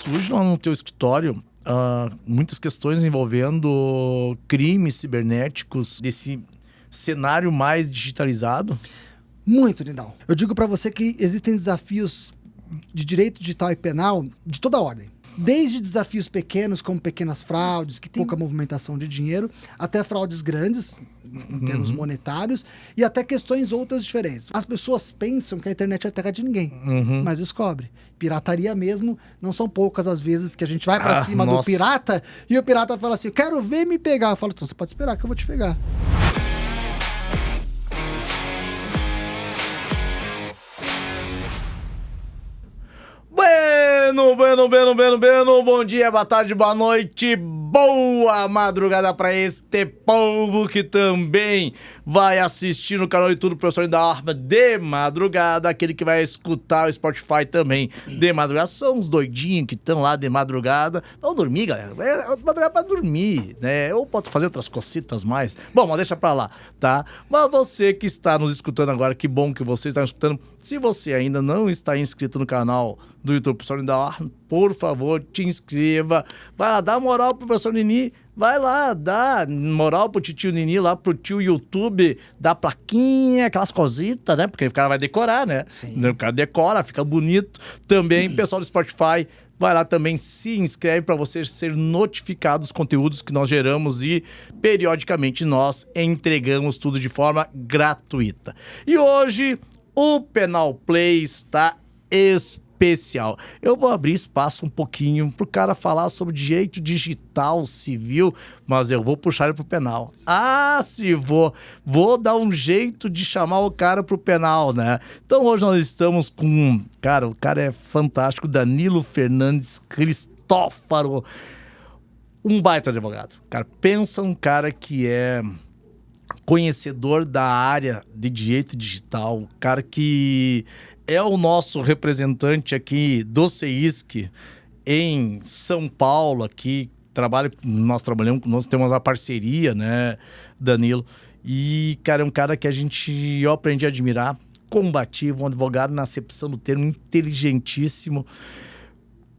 surge lá no teu escritório muitas questões envolvendo crimes cibernéticos, desse cenário mais digitalizado? Muito, Nidal. Eu digo para você que existem desafios de direito digital e penal de toda ordem. Desde desafios pequenos, como pequenas fraudes, que tem pouca movimentação de dinheiro, até fraudes grandes, em termos monetários, e até questões outras diferentes. As pessoas pensam que a internet é a terra de ninguém, mas descobre. Pirataria mesmo, não são poucas as vezes que a gente vai pra cima do pirata, e o pirata fala assim, eu quero ver me pegar. Eu falo, então você pode esperar que eu vou te pegar. Bueno, bom dia, boa tarde, boa noite, boa madrugada para este povo que também vai assistir no canal do YouTube Professor da Arma de madrugada, aquele que vai escutar o Spotify também de madrugada. São os doidinhos que estão lá de madrugada. Vão dormir, galera. É madrugada pra dormir, né? Ou pode fazer outras cositas mais. Bom, mas deixa pra lá, tá? Mas você que está nos escutando agora, que bom que você está nos escutando. Se você ainda não está inscrito no canal do YouTube Professor da Arma, por favor, te inscreva. Vai lá, dá moral pro Professor Nini. Vai lá, dá moral pro tio Nini, lá pro tio YouTube, dá plaquinha, aquelas cositas, né? Porque o cara vai decorar, né? Sim. O cara decora, fica bonito. Também, pessoal do Spotify, vai lá também, se inscreve para você ser notificado dos conteúdos que nós geramos e, periodicamente, nós entregamos tudo de forma gratuita. E hoje, o Penal Play está especial. Eu vou abrir espaço um pouquinho pro cara falar sobre direito digital civil, mas eu vou puxar ele pro penal. Se vou dar um jeito de chamar o cara pro penal, né? Então hoje nós estamos com o cara é fantástico, Danilo Fernandes Cristófaro, um baita advogado. Cara, pensa um cara que é conhecedor da área de direito digital, cara que é o nosso representante aqui do CEISC em São Paulo, aqui, nós temos uma parceria, né, Danilo? E, cara, é um cara que eu aprendi a admirar, combativo, um advogado na acepção do termo, inteligentíssimo,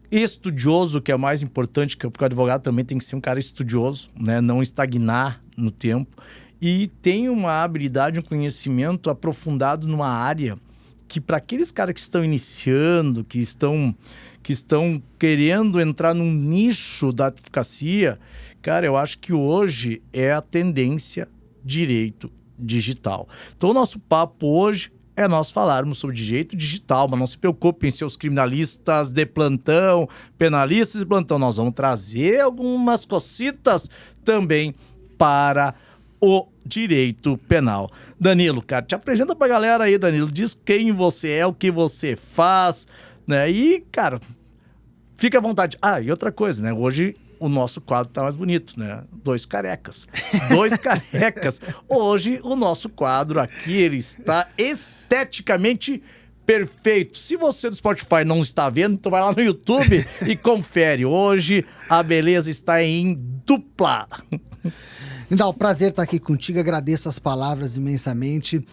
estudioso, que é o mais importante, porque o advogado também tem que ser um cara estudioso, né, não estagnar no tempo, e tem uma habilidade, um conhecimento aprofundado numa área que para aqueles caras que estão iniciando, que estão querendo entrar num nicho da advocacia, cara, eu acho que hoje é a tendência direito digital. Então o nosso papo hoje é nós falarmos sobre direito digital, mas não se preocupem, seus criminalistas de plantão, penalistas de plantão, nós vamos trazer algumas cositas também para o direito penal. Danilo, cara, te apresenta pra galera aí, Danilo. Diz quem você é, o que você faz, né? E, cara, fica à vontade. E outra coisa, né? Hoje o nosso quadro tá mais bonito, né? Dois carecas. Hoje o nosso quadro aqui, ele está esteticamente perfeito. Se você do Spotify não está vendo, então vai lá no YouTube e confere. Hoje a beleza está em dupla. Nidal, prazer estar aqui contigo, agradeço as palavras imensamente.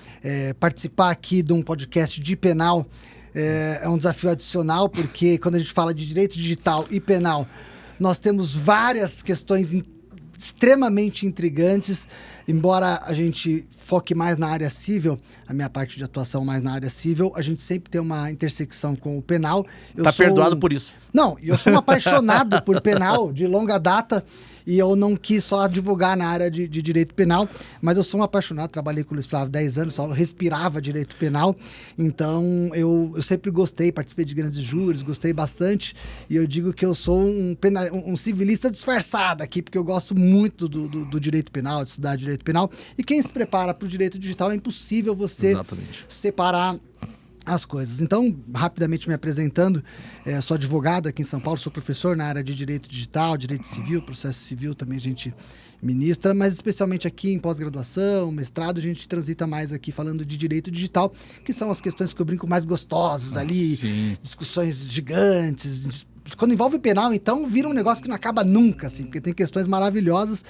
Participar aqui de um podcast de penal é um desafio adicional, porque quando a gente fala de direito digital e penal, nós temos várias questões extremamente intrigantes, embora a gente foque mais na área civil, a minha parte de atuação mais na área civil, a gente sempre tem uma intersecção com o penal. Perdoado por isso. Não, eu sou um apaixonado por penal de longa data, e eu não quis só advogar na área de direito penal, mas eu sou um apaixonado, trabalhei com o Luiz Flávio 10 anos, só respirava direito penal, então eu sempre gostei, participei de grandes júris, gostei bastante, e eu digo que eu sou um civilista disfarçado aqui, porque eu gosto muito do direito penal, de estudar direito penal, e quem se prepara para o direito digital é impossível você separar as coisas. Então, rapidamente me apresentando, sou advogado aqui em São Paulo, sou professor na área de direito digital, direito civil, processo civil também a gente ministra, mas especialmente aqui em pós-graduação, mestrado, a gente transita mais aqui falando de direito digital, que são as questões que eu brinco mais gostosas ali, discussões gigantes. Quando envolve penal, então, vira um negócio que não acaba nunca, assim, porque tem questões maravilhosas.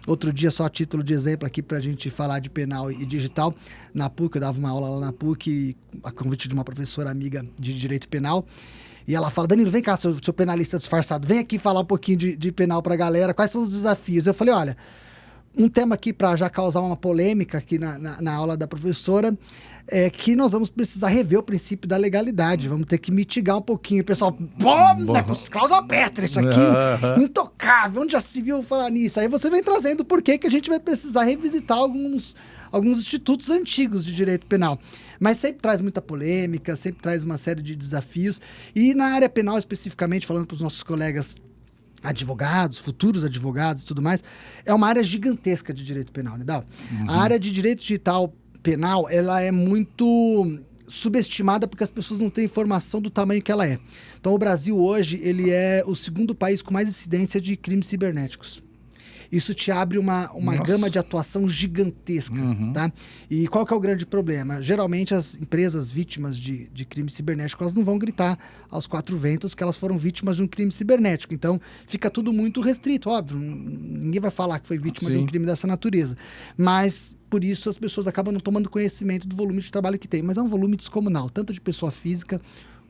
Outro dia, só a título de exemplo aqui pra gente falar de penal e digital, na PUC, eu dava uma aula lá na PUC, a convite de uma professora amiga de direito penal, E ela fala, Danilo, vem cá, seu penalista disfarçado, vem aqui falar um pouquinho de penal pra galera, quais são os desafios? Eu falei, olha, um tema aqui para já causar uma polêmica aqui na aula da professora é que nós vamos precisar rever o princípio da legalidade, vamos ter que mitigar um pouquinho. O pessoal, cláusula pétrea, isso aqui, intocável, onde já se viu falar nisso? Aí você vem trazendo por que a gente vai precisar revisitar alguns institutos antigos de direito penal. Mas sempre traz muita polêmica, sempre traz uma série de desafios. E na área penal, especificamente, falando para os nossos colegas advogados, futuros advogados e tudo mais, é uma área gigantesca de direito penal, Nidal. A área de direito digital penal, ela é muito subestimada porque as pessoas não têm informação do tamanho que ela é. Então, o Brasil hoje, ele é o segundo país com mais incidência de crimes cibernéticos. Isso te abre uma gama de atuação gigantesca, tá? E qual que é o grande problema? Geralmente as empresas vítimas de crime cibernético, elas não vão gritar aos quatro ventos que elas foram vítimas de um crime cibernético. Então, fica tudo muito restrito, óbvio. Ninguém vai falar que foi vítima de um crime dessa natureza. Mas, por isso, as pessoas acabam não tomando conhecimento do volume de trabalho que tem. Mas é um volume descomunal, tanto de pessoa física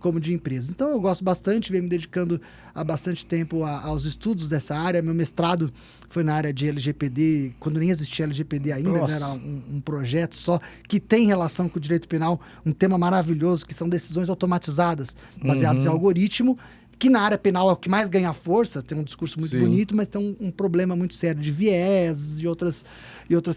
como de empresas. Então eu gosto bastante, venho me dedicando há bastante tempo aos estudos dessa área. Meu mestrado foi na área de LGPD, quando nem existia LGPD ainda, né? Era um projeto só que tem relação com o direito penal, um tema maravilhoso, que são decisões automatizadas, baseadas em algoritmo, que na área penal é o que mais ganha força, tem um discurso muito bonito, mas tem um problema muito sério de viés e outras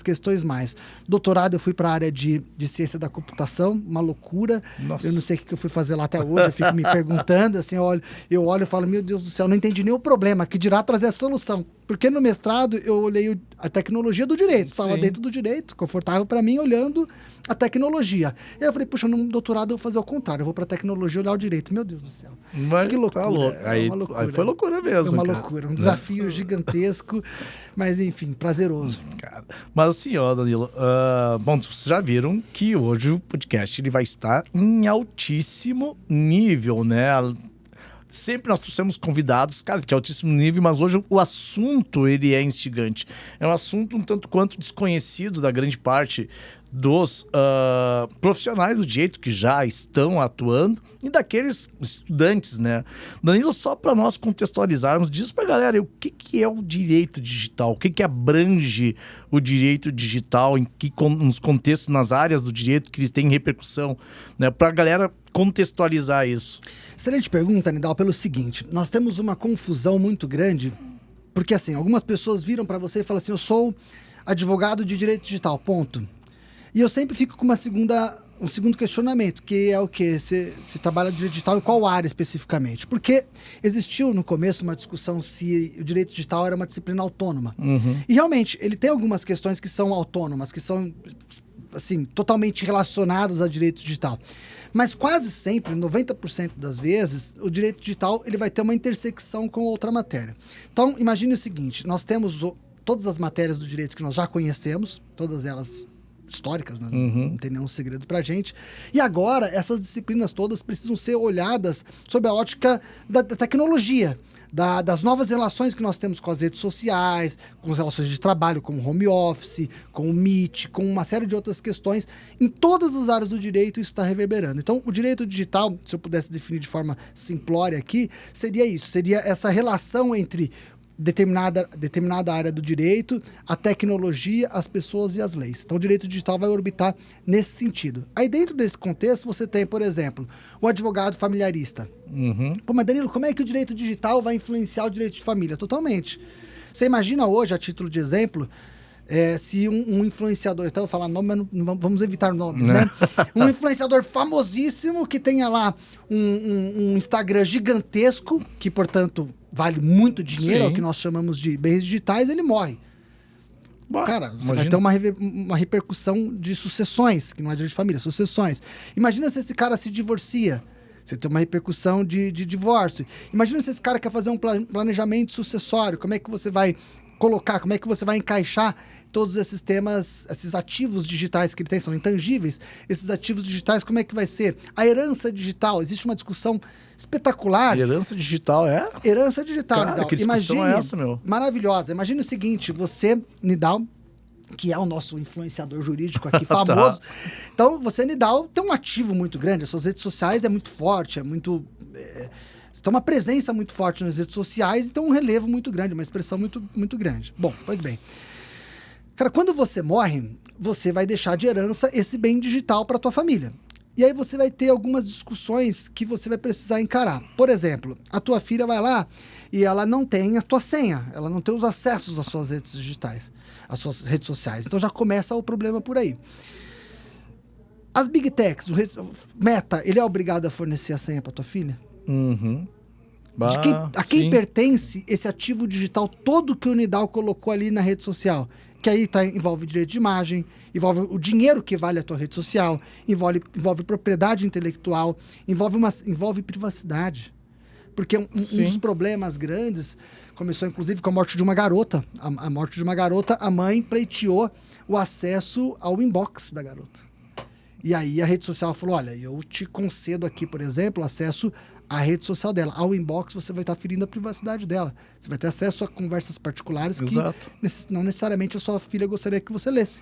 questões mais. Doutorado, eu fui para a área de ciência da computação, uma loucura. Nossa. Eu não sei o que eu fui fazer lá até hoje, eu fico me perguntando, assim, eu olho e falo, meu Deus do céu, não entendi nem o problema, que dirá trazer a solução. Porque no mestrado eu olhei a tecnologia do direito, estava dentro do direito, confortável para mim, olhando a tecnologia. E aí eu falei, puxa, no doutorado eu vou fazer o contrário, eu vou para a tecnologia olhar o direito. Meu Deus do céu. Mas que loucura. Tá louco. É uma loucura. Aí foi loucura mesmo. É uma loucura, um desafio gigantesco, mas enfim, prazeroso. Cara, mas assim, ó, Danilo, bom, vocês já viram que hoje o podcast ele vai estar em altíssimo nível, né? Sempre nós trouxemos convidados, cara, de altíssimo nível, mas hoje o assunto, ele é instigante. É um assunto um tanto quanto desconhecido da grande parte dos profissionais do direito que já estão atuando e daqueles estudantes, né? Danilo, só para nós contextualizarmos, diz pra galera o que é o direito digital, o que abrange o direito digital, nos contextos, nas áreas do direito que eles têm repercussão, né? Pra galera contextualizar isso. Excelente pergunta, Nidal, pelo seguinte, nós temos uma confusão muito grande, porque assim, algumas pessoas viram para você e falam assim, eu sou advogado de direito digital, ponto. E eu sempre fico com um segundo questionamento, que é o quê? Você trabalha direito digital em qual área especificamente? Porque existiu no começo uma discussão se o direito digital era uma disciplina autônoma. E realmente, ele tem algumas questões que são autônomas, que são assim, totalmente relacionadas ao direito digital. Mas quase sempre, 90% das vezes, o direito digital ele vai ter uma intersecção com outra matéria. Então, imagine o seguinte, nós temos todas as matérias do direito que nós já conhecemos, todas elas históricas, né? Não tem nenhum segredo pra gente. E agora, essas disciplinas todas precisam ser olhadas sob a ótica da tecnologia, das novas relações que nós temos com as redes sociais, com as relações de trabalho, com o home office, com o Meet, com uma série de outras questões. Em todas as áreas do direito isso está reverberando. Então, o direito digital, se eu pudesse definir de forma simplória aqui, seria isso, seria essa relação entre determinada área do direito, a tecnologia, as pessoas e as leis. Então, o direito digital vai orbitar nesse sentido. Aí, dentro desse contexto, você tem, por exemplo, o advogado familiarista. Pô, mas Danilo, como é que o direito digital vai influenciar o direito de família? Totalmente. Você imagina hoje, a título de exemplo, se um influenciador, então eu vou falar nome, mas não vamos evitar nomes, né? Um influenciador famosíssimo que tenha lá um Instagram gigantesco, que, portanto, vale muito dinheiro, é o que nós chamamos de bens digitais, ele morre. Cara, você vai ter uma repercussão de sucessões, que não é direito de família, sucessões. Imagina se esse cara se divorcia, você tem uma repercussão de divórcio. Imagina se esse cara quer fazer um planejamento sucessório, como é que você vai colocar, como é que você vai encaixar todos esses temas, esses ativos digitais que ele tem, são intangíveis, esses ativos digitais, como é que vai ser? A herança digital, existe uma discussão espetacular. Herança digital, é? Herança digital, cara, Nidal. Que discussão é essa, meu? Maravilhosa. Imagina o seguinte, você, Nidal, que é o nosso influenciador jurídico aqui, famoso. Então, você, Nidal, tem um ativo muito grande, as suas redes sociais é muito forte, é muito Então, uma presença muito forte nas redes sociais, então um relevo muito grande, uma expressão muito, muito grande. Bom, pois bem. Cara, quando você morre, você vai deixar de herança esse bem digital para tua família. E aí você vai ter algumas discussões que você vai precisar encarar. Por exemplo, a tua filha vai lá e ela não tem a tua senha, ela não tem os acessos às suas redes digitais, às suas redes sociais. Então já começa o problema por aí. As Big Techs, o Meta, ele é obrigado a fornecer a senha para tua filha? Uhum. A quem pertence esse ativo digital todo que o Nidal colocou ali na rede social? Que aí envolve direito de imagem, envolve o dinheiro que vale a tua rede social, envolve propriedade intelectual, envolve privacidade. Porque um dos problemas grandes começou, inclusive, com a morte de uma garota. A morte de uma garota, a mãe pleiteou o acesso ao inbox da garota. E aí a rede social falou, olha, eu te concedo aqui, por exemplo, acesso à rede social dela. Ao inbox você vai estar ferindo a privacidade dela. Você vai ter acesso a conversas particulares Exato. que não necessariamente a sua filha gostaria que você lesse.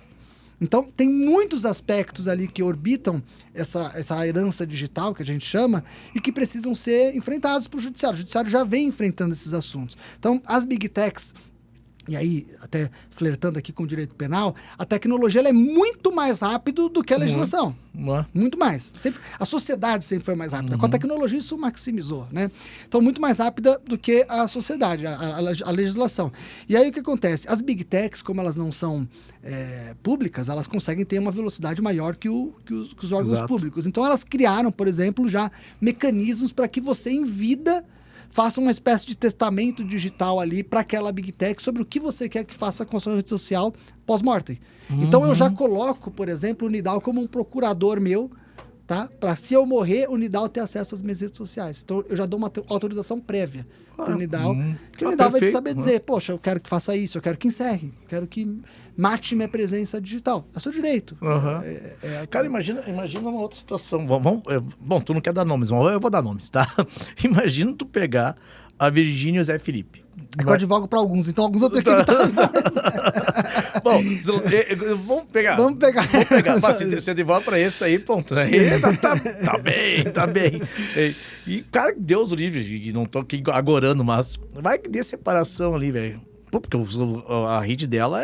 Então, tem muitos aspectos ali que orbitam essa herança digital, que a gente chama, e que precisam ser enfrentados para o judiciário. O judiciário já vem enfrentando esses assuntos. Então, as Big Techs, e aí, até flertando aqui com o direito penal, a tecnologia ela é muito mais rápido do que a legislação. Muito mais. A sociedade sempre foi mais rápida. Com a tecnologia isso maximizou, né? Então, muito mais rápida do que a sociedade, a legislação. E aí, o que acontece? As Big Techs, como elas não são públicas, elas conseguem ter uma velocidade maior que os órgãos públicos. Então, elas criaram, por exemplo, já mecanismos para que você, em vida, faça uma espécie de testamento digital ali para aquela Big Tech sobre o que você quer que faça com a sua rede social pós-mortem. Então eu já coloco, por exemplo, o Nidal como um procurador meu, tá? Para se eu morrer, o Nidal ter acesso às minhas redes sociais. Então eu já dou uma autorização prévia para o Nidal, que o Nidal vai saber dizer, poxa, eu quero que faça isso, eu quero que encerre, eu quero que mate minha presença digital. É o seu direito. Cara, imagina uma outra situação. Bom, tu não quer dar nomes, mas eu vou dar nomes, tá? Imagina tu pegar a Virgínia e o Zé Felipe. É que eu advogo para alguns, então alguns eu tenho que evitar. Bom, vamos pegar. Vamos pegar. Mas se você advoga para esse aí, ponto, né? Tá bem. E, cara, Deus o livre, e não tô aqui agorando, mas vai que dê separação ali, velho. Porque a rede dela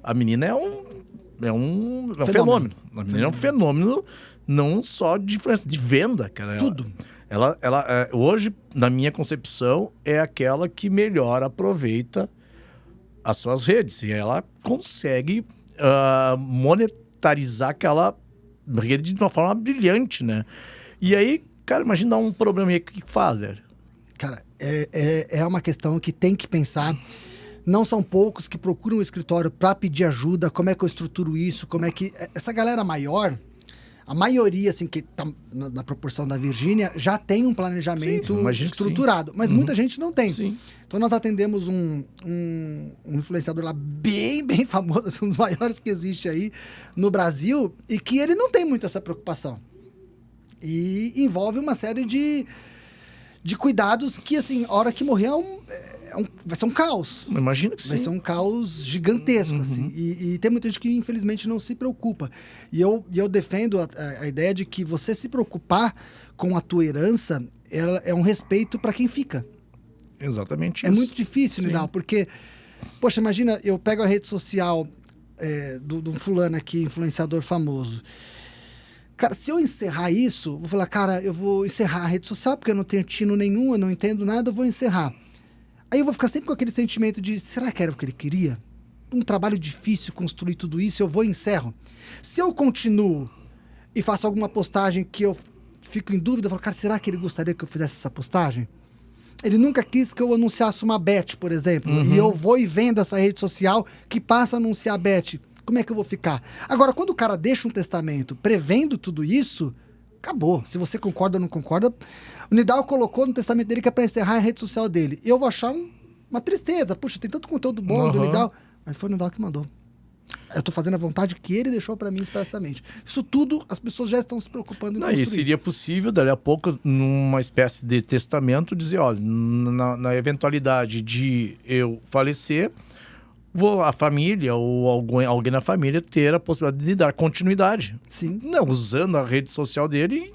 a menina é um fenômeno. A menina é um fenômeno não só de influência, de venda, cara. Tudo. Ela hoje, na minha concepção, é aquela que melhor aproveita as suas redes. E ela consegue monetarizar aquela rede de uma forma brilhante, né? E aí, cara, imagina dar um problema aí, o que faz, velho? Cara, é uma questão que tem que pensar. Não são poucos que procuram o escritório para pedir ajuda, como é que eu estruturo isso, como é que... Essa galera maior... A maioria, assim, que tá na proporção da Virgínia, já tem um planejamento estruturado. Mas muita gente não tem. Sim. Então, nós atendemos um influenciador lá bem famoso, assim, um dos maiores que existe aí no Brasil, e que ele não tem muito essa preocupação. E envolve uma série de cuidados que, assim, a hora que morrer vai ser um caos. Imagino que sim. Vai ser um caos gigantesco, assim. E tem muita gente que, infelizmente, não se preocupa. E eu defendo a ideia de que você se preocupar com a tua herança é um respeito para quem fica. Exatamente isso. É muito difícil, Sim. Nidal, porque... Poxa, imagina, eu pego a rede social do fulano aqui, influenciador famoso. Cara, se eu encerrar isso, vou falar, cara, eu vou encerrar a rede social porque eu não tenho tino nenhum, eu não entendo nada, eu vou encerrar. Aí eu vou ficar sempre com aquele sentimento de, será que era o que ele queria? Um trabalho difícil construir tudo isso, eu vou e encerro. Se eu continuo e faço alguma postagem que eu fico em dúvida, eu falo, cara, será que ele gostaria que eu fizesse essa postagem? Ele nunca quis que eu anunciasse uma bet, por exemplo, e eu vou e vendo essa rede social que passa a anunciar a bet. Como é que eu vou ficar? Agora, quando o cara deixa um testamento prevendo tudo isso, acabou. Se você concorda ou não concorda, o Nidal colocou no testamento dele que é para encerrar a rede social dele. Eu vou achar uma tristeza. Puxa, tem tanto conteúdo bom do Nidal. Mas foi o Nidal que mandou. Eu tô fazendo a vontade que ele deixou para mim expressamente. Isso tudo, as pessoas já estão se preocupando em construir. E seria possível, dali a pouco, numa espécie de testamento, dizer, olha, na eventualidade de eu falecer, a família ou alguém na família ter a possibilidade de dar continuidade. Sim. Não, usando a rede social dele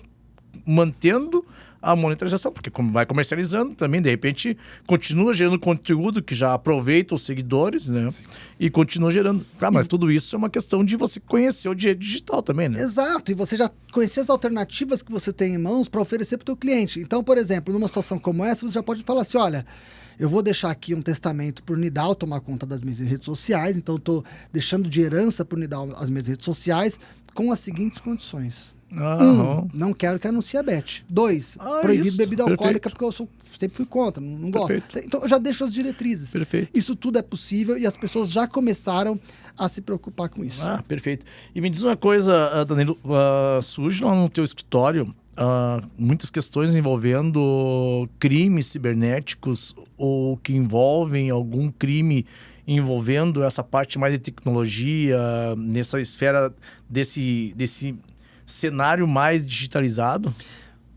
e mantendo a monetização, porque como vai comercializando também, de repente, continua gerando conteúdo que já aproveita os seguidores, né? Sim. E continua gerando. Mas tudo isso é uma questão de você conhecer o direito digital também, né? Exato, e você já conhecer as alternativas que você tem em mãos para oferecer para o teu cliente. Então, por exemplo, numa situação como essa, você já pode falar assim, olha, eu vou deixar aqui um testamento para o Nidal tomar conta das minhas redes sociais, então eu estou deixando de herança para o Nidal as minhas redes sociais com as seguintes condições. Não quero que anuncie a Bet. 2, proibido bebida alcoólica, porque eu sempre fui contra, não gosto. Então eu já deixo as diretrizes. Perfeito. Isso tudo é possível e as pessoas já começaram a se preocupar com isso. Perfeito. E me diz uma coisa, Danilo, surge lá no teu escritório muitas questões envolvendo crimes cibernéticos ou que envolvem algum crime envolvendo essa parte mais de tecnologia, nessa esfera desse cenário mais digitalizado?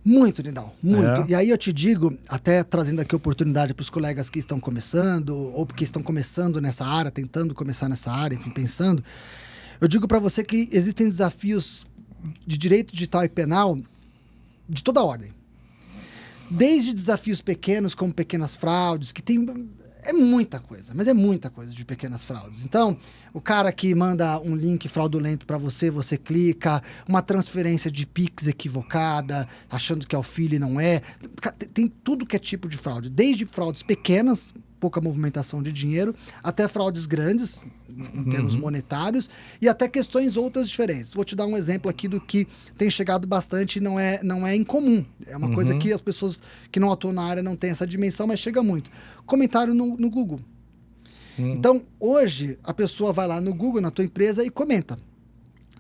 Muito, Nidal, muito. E aí eu te digo, até trazendo aqui oportunidade para os colegas que estão começando, ou porque estão começando nessa área, tentando começar nessa área, enfim, pensando, eu digo para você que existem desafios de direito digital e penal de toda a ordem. Desde desafios pequenos, como pequenas fraudes, que tem... É muita coisa, mas é muita coisa de pequenas fraudes. Então, o cara que manda um link fraudulento para você, você clica, uma transferência de Pix equivocada, achando que é o filho e não é. Tem tudo que é tipo de fraude, desde fraudes pequenas, pouca movimentação de dinheiro, até fraudes grandes, em termos monetários, e até questões outras diferentes. Vou te dar um exemplo aqui do que tem chegado bastante e não é incomum. É uma coisa que as pessoas que não atuam na área não têm essa dimensão, mas chega muito. Comentário no Google. Então, hoje, a pessoa vai lá no Google, na tua empresa, e comenta.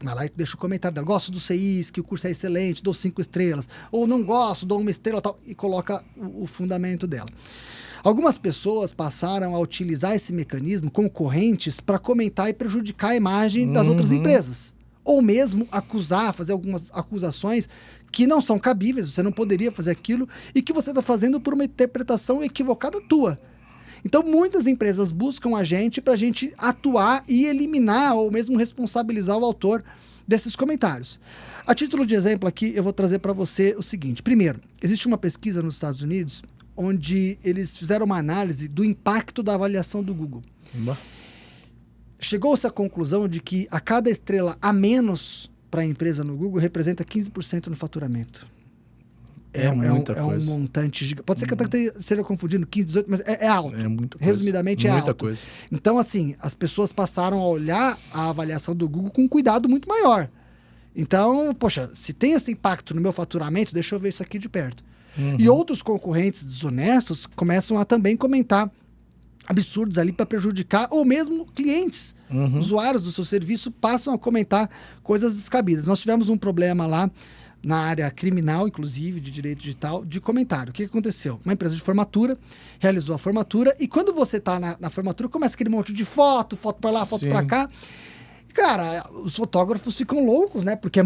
Vai lá e deixa o comentário dela. Gosto do CIS, que o curso é excelente, dou 5 estrelas. Ou não gosto, dou 1 estrela, tal. E coloca o fundamento dela. Algumas pessoas passaram a utilizar esse mecanismo concorrentes para comentar e prejudicar a imagem das outras empresas. Ou mesmo acusar, fazer algumas acusações que não são cabíveis, você não poderia fazer aquilo, e que você está fazendo por uma interpretação equivocada tua. Então, muitas empresas buscam a gente para a gente atuar e eliminar ou mesmo responsabilizar o autor desses comentários. A título de exemplo aqui, eu vou trazer para você o seguinte. Primeiro, existe uma pesquisa nos Estados Unidos onde eles fizeram uma análise do impacto da avaliação do Google. Chegou-se à conclusão de que a cada estrela a menos para a empresa no Google representa 15% no faturamento. É um montante gigante. Pode ser que até esteja confundindo 15, 18, mas é alto. É muita coisa. Resumidamente, é alto. Coisa. Então, assim, as pessoas passaram a olhar a avaliação do Google com um cuidado muito maior. Então, poxa, se tem esse impacto no meu faturamento, deixa eu ver isso aqui de perto. E outros concorrentes desonestos começam a também comentar absurdos ali para prejudicar, ou mesmo clientes, usuários do seu serviço, passam a comentar coisas descabidas. Nós tivemos um problema lá na área criminal, inclusive, de direito digital, de comentário. O que aconteceu? Uma empresa de formatura realizou a formatura e quando você está na formatura, começa aquele monte de foto para lá, foto para cá. E, cara, os fotógrafos ficam loucos, né? Porque é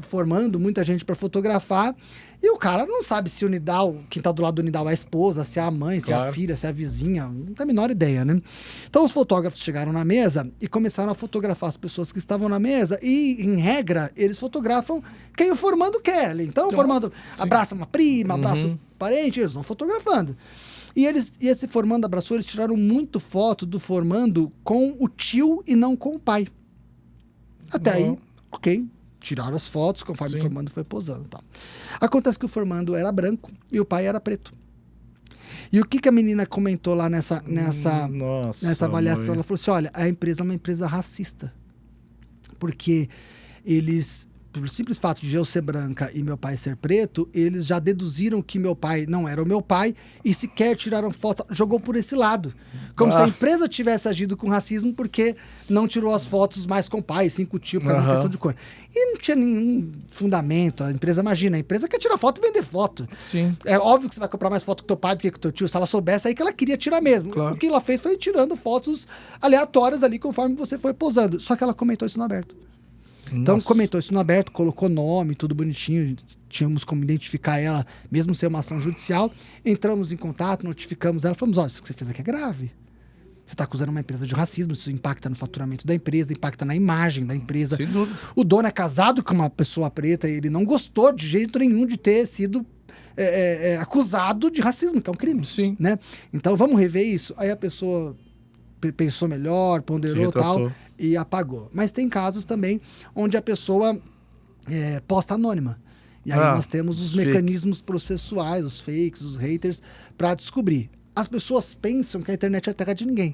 formando muita gente para fotografar. E o cara não sabe se o Nidal, quem tá do lado do Nidal é a esposa, se é a mãe, se é a filha, se é a vizinha. Não tem a menor ideia, né? Então os fotógrafos chegaram na mesa e começaram a fotografar as pessoas que estavam na mesa e, em regra, eles fotografam quem o formando quer. Então, o formando abraça uma prima, abraça um parente, eles vão fotografando. E esse formando abraçou, eles tiraram muito foto do formando com o tio e não com o pai. Até aí, ok. Tiraram as fotos conforme o formando foi posando. Tá. Acontece que o formando era branco e o pai era preto. E o que a menina comentou lá nessa avaliação? Ela falou assim, olha, a empresa é uma empresa racista. Porque eles, pelo simples fato de eu ser branca e meu pai ser preto, eles já deduziram que meu pai não era o meu pai e sequer tiraram fotos, jogou por esse lado. Como se a empresa tivesse agido com racismo porque não tirou as fotos mais com o pai, sim com o tio, por causa da questão de cor. E não tinha nenhum fundamento. A empresa, imagina, a empresa quer tirar foto e vender foto. Sim. É óbvio que você vai comprar mais foto com teu pai do que com teu tio. Se ela soubesse, aí que ela queria tirar mesmo. Claro. O que ela fez foi tirando fotos aleatórias ali conforme você foi posando. Só que ela comentou isso no aberto. Então, comentou isso no aberto, colocou nome, tudo bonitinho, tínhamos como identificar ela, mesmo ser uma ação judicial. Entramos em contato, notificamos ela, falamos, isso que você fez aqui é grave. Você está acusando uma empresa de racismo, isso impacta no faturamento da empresa, impacta na imagem da empresa. Sem dúvida. O dono é casado com uma pessoa preta e ele não gostou de jeito nenhum de ter sido acusado de racismo, que é um crime. Sim. Né? Então vamos rever isso. Aí a pessoa pensou melhor, ponderou tal e apagou. Mas tem casos também onde a pessoa posta anônima. E aí nós temos os mecanismos processuais, os fakes, os haters, para descobrir. As pessoas pensam que a internet é terra de ninguém,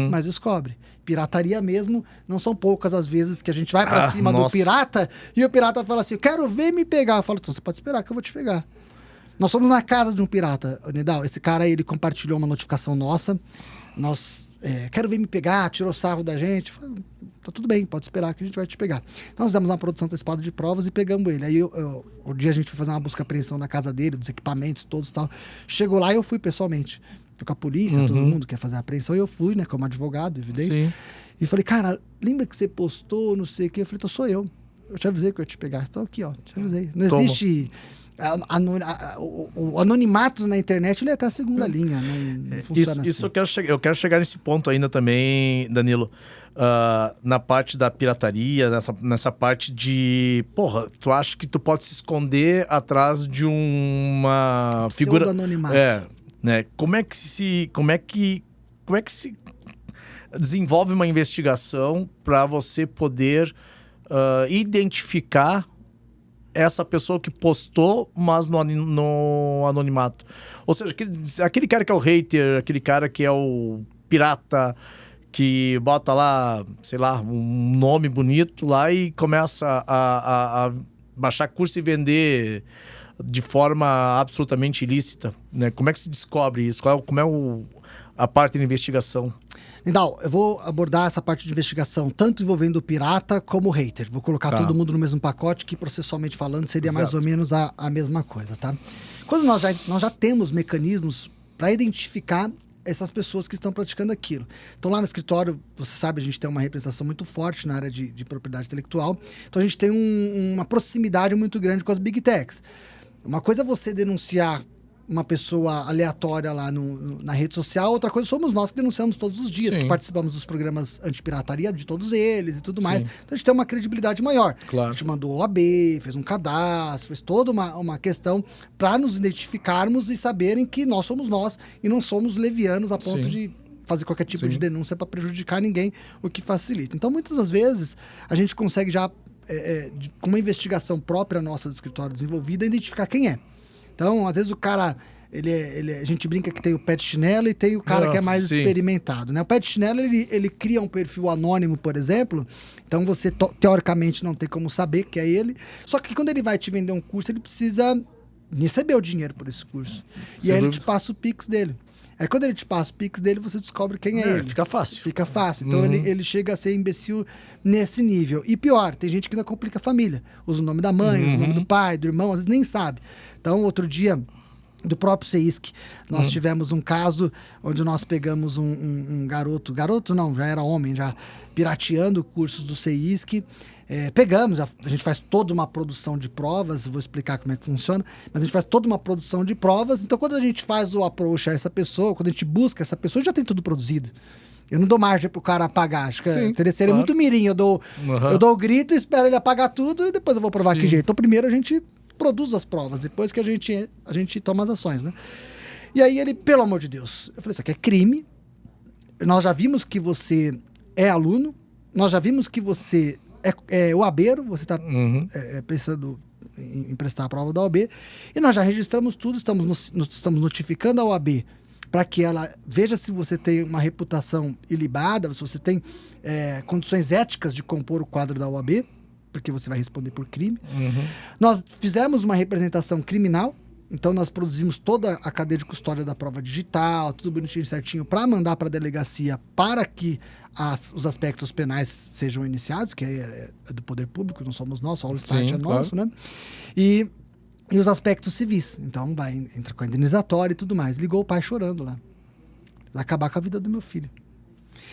mas descobre. Pirataria mesmo, não são poucas as vezes que a gente vai pra cima do pirata e o pirata fala assim, eu quero ver me pegar. Eu falo, então você pode esperar que eu vou te pegar. Nós fomos na casa de um pirata, Nidal. Esse cara aí, ele compartilhou uma notificação nossa. Quero ver me pegar, tirou sarro da gente. Falei, tá tudo bem, pode esperar que a gente vai te pegar. Então, nós fizemos uma produção antecipada de provas e pegamos ele. Aí, o dia a gente foi fazer uma busca e apreensão na casa dele, dos equipamentos todos e tal. Chegou lá e eu fui pessoalmente. Fui com a polícia, todo mundo quer fazer a apreensão. E eu fui, né, como advogado, evidente. Sim. E falei, cara, lembra que você postou, não sei o quê? Eu falei, então sou eu. Eu te avisei que eu ia te pegar. Então aqui, ó, te avisei. Não existe... O anonimato na internet, ele é até a segunda linha, não funciona isso assim. Eu quero chegar nesse ponto ainda também, Danilo, na parte da pirataria, nessa parte de, porra, tu acha que tu pode se esconder atrás de uma figura... Pseudo-anonimato. Né? Como é que se desenvolve uma investigação para você poder identificar essa pessoa que postou, mas no anonimato? Ou seja, aquele cara que é o hater, aquele cara que é o pirata, que bota lá, sei lá, um nome bonito lá e começa a baixar curso e vender de forma absolutamente ilícita, né? Como é que se descobre isso? Como é a parte da investigação? Nidal, eu vou abordar essa parte de investigação tanto envolvendo o pirata como o hater. Vou colocar todo mundo no mesmo pacote, que processualmente falando seria mais ou menos a mesma coisa, tá? Quando nós já temos mecanismos para identificar essas pessoas que estão praticando aquilo. Então lá no escritório, você sabe, a gente tem uma representação muito forte na área de propriedade intelectual. Então a gente tem uma proximidade muito grande com as Big Techs. Uma coisa é você denunciar uma pessoa aleatória lá na rede social, outra coisa somos nós que denunciamos todos os dias, que participamos dos programas antipirataria de todos eles e tudo mais. Então a gente tem uma credibilidade maior. Claro. A gente mandou OAB, fez um cadastro, fez toda uma questão para nos identificarmos e saberem que nós somos nós e não somos levianos a ponto de fazer qualquer tipo de denúncia para prejudicar ninguém, o que facilita. Então muitas das vezes a gente consegue já, com uma investigação própria nossa do escritório desenvolvida, identificar quem é. Então, às vezes o cara, a gente brinca que tem o pé de chinelo e tem o cara que é mais experimentado, né? O pé de chinelo, ele cria um perfil anônimo, por exemplo, então você teoricamente não tem como saber que é ele, só que quando ele vai te vender um curso, ele precisa receber o dinheiro por esse curso. E aí ele te passa o Pix dele. Aí quando ele te passa o Pix dele, você descobre quem é ele. Fica fácil. Fica fácil. Então ele chega a ser imbecil nesse nível. E pior, tem gente que ainda complica a família. Usa o nome da mãe, usa o nome do pai, do irmão, às vezes nem sabe. Então, outro dia, do próprio CEISC, nós tivemos um caso onde nós pegamos um garoto não, já era homem, já pirateando cursos do CEISC. Pegamos, a gente faz toda uma produção de provas, vou explicar como é que funciona, mas a gente faz toda uma produção de provas, então quando a gente faz o approach a essa pessoa, quando a gente busca essa pessoa, já tem tudo produzido. Eu não dou margem pro cara apagar, acho que seria muito mirim, eu dou o grito, espero ele apagar tudo e depois eu vou provar que jeito. Então primeiro a gente produz as provas, depois que a gente toma as ações, né? E aí ele, pelo amor de Deus, eu falei, isso aqui é crime, nós já vimos que você é aluno, nós já vimos que você é OABeiro, você está pensando em prestar a prova da OAB, e nós já registramos tudo, estamos notificando a OAB para que ela veja se você tem uma reputação ilibada, se você tem condições éticas de compor o quadro da OAB, porque você vai responder por crime. Nós fizemos uma representação criminal, então nós produzimos toda a cadeia de custódia da prova digital, tudo bonitinho, certinho, para mandar para a delegacia para que os aspectos penais sejam iniciados, que é do poder público, não somos nós, só o start é nosso, né? E os aspectos civis. Então entra com a indenizatória e tudo mais. Ligou o pai chorando lá. Vai acabar com a vida do meu filho.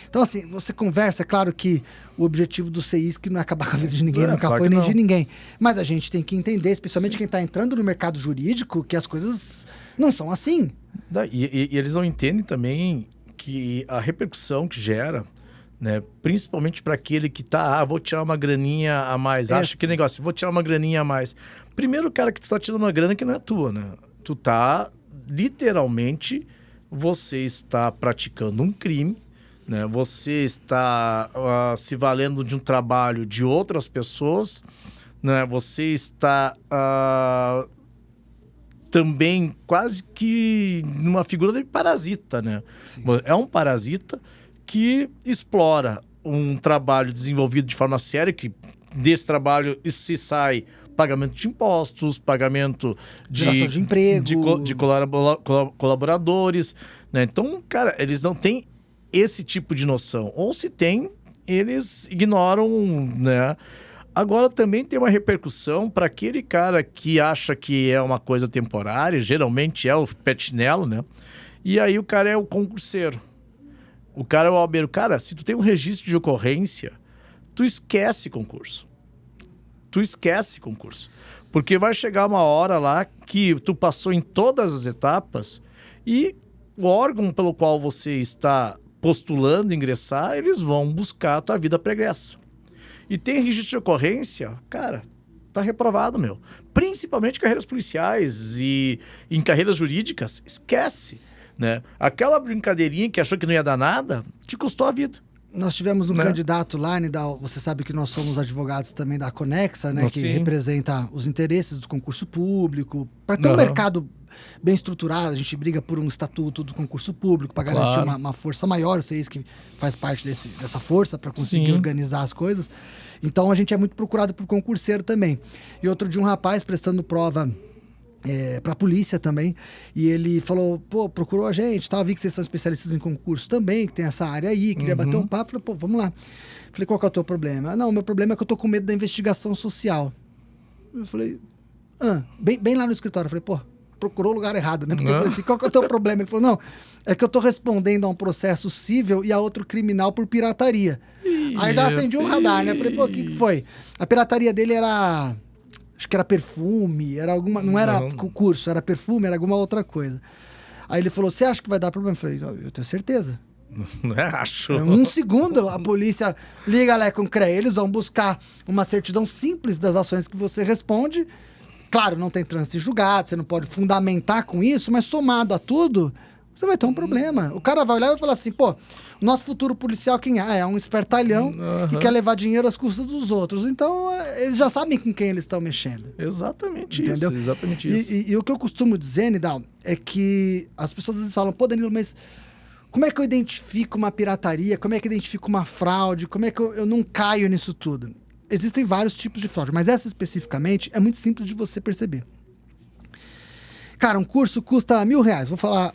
Então, assim, você conversa, é claro que o objetivo do CEISC não é acabar com a vida de ninguém, nunca foi nem de ninguém. Mas a gente tem que entender, especialmente quem está entrando no mercado jurídico, que as coisas não são assim. E eles não entendem também que a repercussão que gera, né, principalmente para aquele que tá, vou tirar uma graninha a mais, acha que negócio, vou tirar uma graninha a mais. Primeiro, o cara que tu tá tirando uma grana que não é tua, né? Tu tá, literalmente, você está praticando um crime, né? Você está se valendo de um trabalho de outras pessoas, né? Você está também quase que numa figura de parasita, né? Sim. É um parasita que explora um trabalho desenvolvido de forma séria, que desse trabalho se sai pagamento de impostos, pagamento Geração de emprego, de colaboradores, né? Então, cara, eles não têm esse tipo de noção. Ou se tem, eles ignoram, né? Agora também tem uma repercussão para aquele cara que acha que é uma coisa temporária, geralmente é o petinelo, né? E aí o cara é o concurseiro. O cara é o albeiro. Cara, se tu tem um registro de ocorrência, tu esquece concurso. Porque vai chegar uma hora lá que tu passou em todas as etapas e o órgão pelo qual você está postulando ingressar, eles vão buscar a tua vida pregressa. E tem registro de ocorrência, cara, tá reprovado, meu. Principalmente carreiras policiais e em carreiras jurídicas, esquece, né? Aquela brincadeirinha que achou que não ia dar nada, te custou a vida. Nós tivemos um candidato lá, Nidal, você sabe que nós somos advogados também da Conexa, né? Que representa os interesses do concurso público. Para ter um mercado bem estruturado, a gente briga por um estatuto do concurso público para garantir uma força maior, vocês que faz parte dessa força para conseguir organizar as coisas. Então a gente é muito procurado por concurseiro também. E outro dia um rapaz prestando prova para a polícia também, e ele falou, pô, procurou a gente, vi que vocês são especialistas em concurso também, que tem essa área aí, queria bater um papo, falei, pô, vamos lá. Falei, qual que é o teu problema? Não, o meu problema é que eu tô com medo da investigação social. Eu falei, bem lá no escritório, eu falei, pô, procurou o lugar errado, né? Porque eu falei assim, qual que é o teu problema? Ele falou, não, é que eu tô respondendo a um processo civil e a outro criminal por pirataria. Aí já acendi um radar, né? Eu falei, pô, o que foi? A pirataria dele era... Acho que era perfume, era alguma... Não era curso, era perfume, era alguma outra coisa. Aí ele falou, você acha que vai dar problema? Eu falei, eu tenho certeza. Não é? Acho. Um segundo, a polícia liga lá com o CREA, eles vão buscar uma certidão simples das ações que você responde. Claro, não tem trânsito em julgado, você não pode fundamentar com isso, mas somado a tudo, você vai ter um problema. O cara vai olhar e vai falar assim, pô, o nosso futuro policial quem é? É um espertalhão que quer levar dinheiro às custas dos outros. Então, eles já sabem com quem eles estão mexendo. Exatamente Entendeu? isso, exatamente isso. E o que eu costumo dizer, Nidal, é que as pessoas às vezes falam, pô, Danilo, mas como é que eu identifico uma pirataria? Como é que eu identifico uma fraude? Como é que eu não caio nisso tudo? Existem vários tipos de fraude, mas essa especificamente é muito simples de você perceber. Cara, um curso custa R$1.000. Vou falar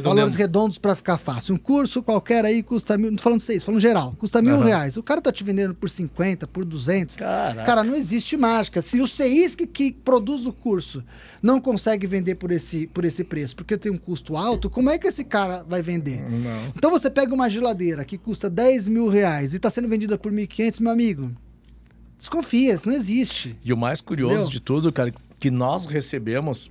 valores redondos para ficar fácil. Um curso qualquer aí custa R$1.000. Não tô falando 6, falando geral. Custa R$1.000. O cara tá te vendendo por 50, por 200. Caraca. Cara, não existe mágica. Se o CEISC que produz o curso não consegue vender por esse preço, porque tem um custo alto, como é que esse cara vai vender? Não. Então você pega uma geladeira que custa R$10.000 e tá sendo vendida por 1.500, meu amigo. Desconfia, isso não existe. E o mais curioso de tudo, cara, que nós recebemos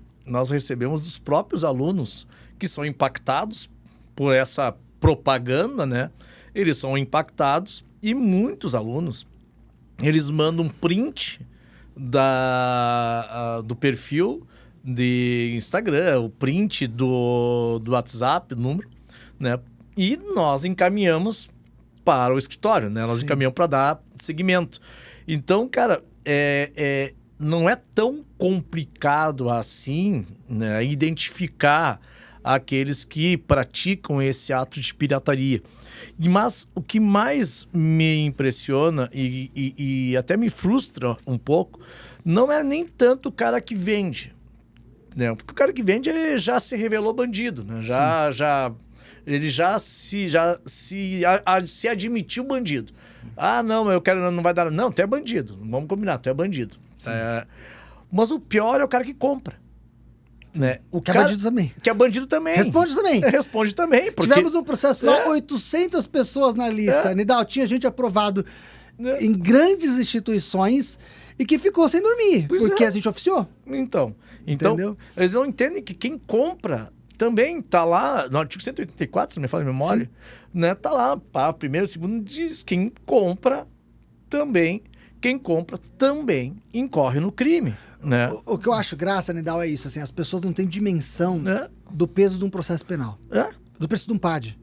dos próprios alunos que são impactados por essa propaganda, né? Eles são impactados e muitos alunos, eles mandam um print do perfil de Instagram, o print do WhatsApp, o número, né? E nós encaminhamos para o escritório, né? Nós encaminhamos para dar seguimento. Então, cara, não é tão complicado assim, né, identificar aqueles que praticam esse ato de pirataria. Mas o que mais me impressiona e até me frustra um pouco, não é nem tanto o cara que vende, né? Porque o cara que vende já se revelou bandido, né? Ele já se admitiu bandido. Ah, não, não vai dar. Não, tu é bandido. Vamos combinar, tu é bandido. Mas o pior é o cara que compra. Né? É bandido também. Que é bandido também. Responde também. Responde também. Porque... Tivemos um processo lá, 800 pessoas na lista. Nidal, tinha gente aprovado em grandes instituições e que ficou sem dormir, porque a gente oficiou. Então, entendeu? Eles não entendem que quem compra também tá lá, no artigo 184, se não me fala a memória, né? Tá lá, primeiro, segundo, diz quem compra também quem compra também incorre no crime, né? O que eu acho graça, Nidal, é isso, assim, as pessoas não têm dimensão É. do peso de um processo penal, do preço de um PAD.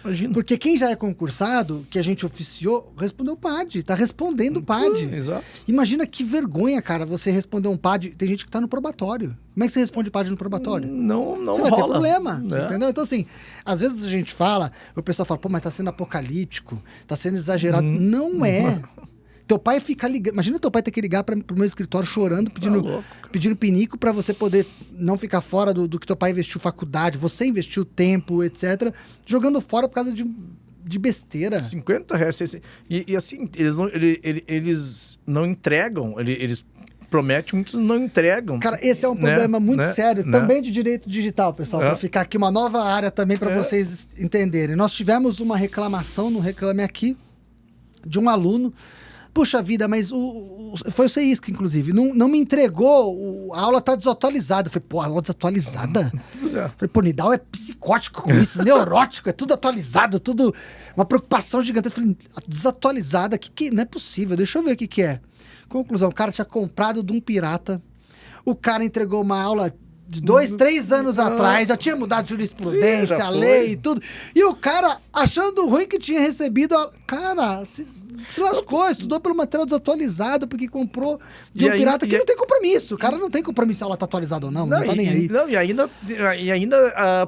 Imagina. Porque quem já é concursado, que a gente oficiou, respondeu o PAD, tá respondendo o PAD. Exato. Imagina que vergonha, cara, você responder um PAD. Tem gente que tá no probatório. Como é que você responde PAD no probatório? Não Você vai ter rola. problema, né? entendeu? Então, assim, às vezes a gente fala, o pessoal fala, pô, mas tá sendo apocalíptico, tá sendo exagerado. Não é. Teu pai fica ligando. Imagina teu pai ter que ligar pro meu escritório chorando, pedindo pinico pra você poder não ficar fora do que teu pai investiu faculdade, você investiu tempo, etc. Jogando fora por causa de besteira. R$50. E assim, eles não entregam, eles prometem, muitos não entregam. Cara, esse é um problema muito sério, também de direito digital, pessoal, para ficar aqui uma nova área também para vocês entenderem. Nós tivemos uma reclamação no Reclame Aqui de um aluno. Puxa vida, mas foi o CEISC, inclusive, não me entregou, a aula tá desatualizada. Eu falei, pô, a aula desatualizada? Pois é. Eu falei, pô, Nidal é psicótico com isso, neurótico, é tudo atualizado, tudo uma preocupação gigantesca. Eu falei, desatualizada, que não é possível, deixa eu ver o que é. Conclusão, o cara tinha comprado de um pirata, o cara entregou uma aula de 2, 3 anos atrás, já tinha mudado jurisprudência, Sim, a lei e tudo. E o cara, achando ruim que tinha recebido, cara, se lascou, estudou pelo material desatualizado, porque comprou de um pirata que não tem compromisso. O cara não tem compromisso se a aula tá atualizada ou não tá nem aí. Não, e ainda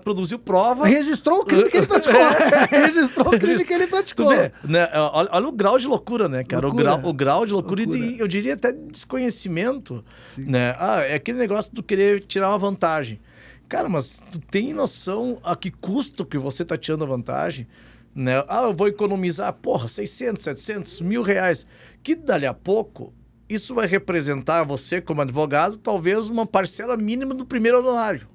produziu prova. Registrou o crime que ele praticou. Registrou o crime que ele praticou. Tu vê, né? Olha o grau de loucura, né, cara? O grau de loucura e eu diria até desconhecimento. Sim. Né? É aquele negócio de tu querer tirar uma vantagem. Cara, mas tu tem noção a que custo que você tá tirando a vantagem? Né? Eu vou economizar, 600, 700, R$1.000. Que dali a pouco, isso vai representar você como advogado, talvez uma parcela mínima do primeiro honorário.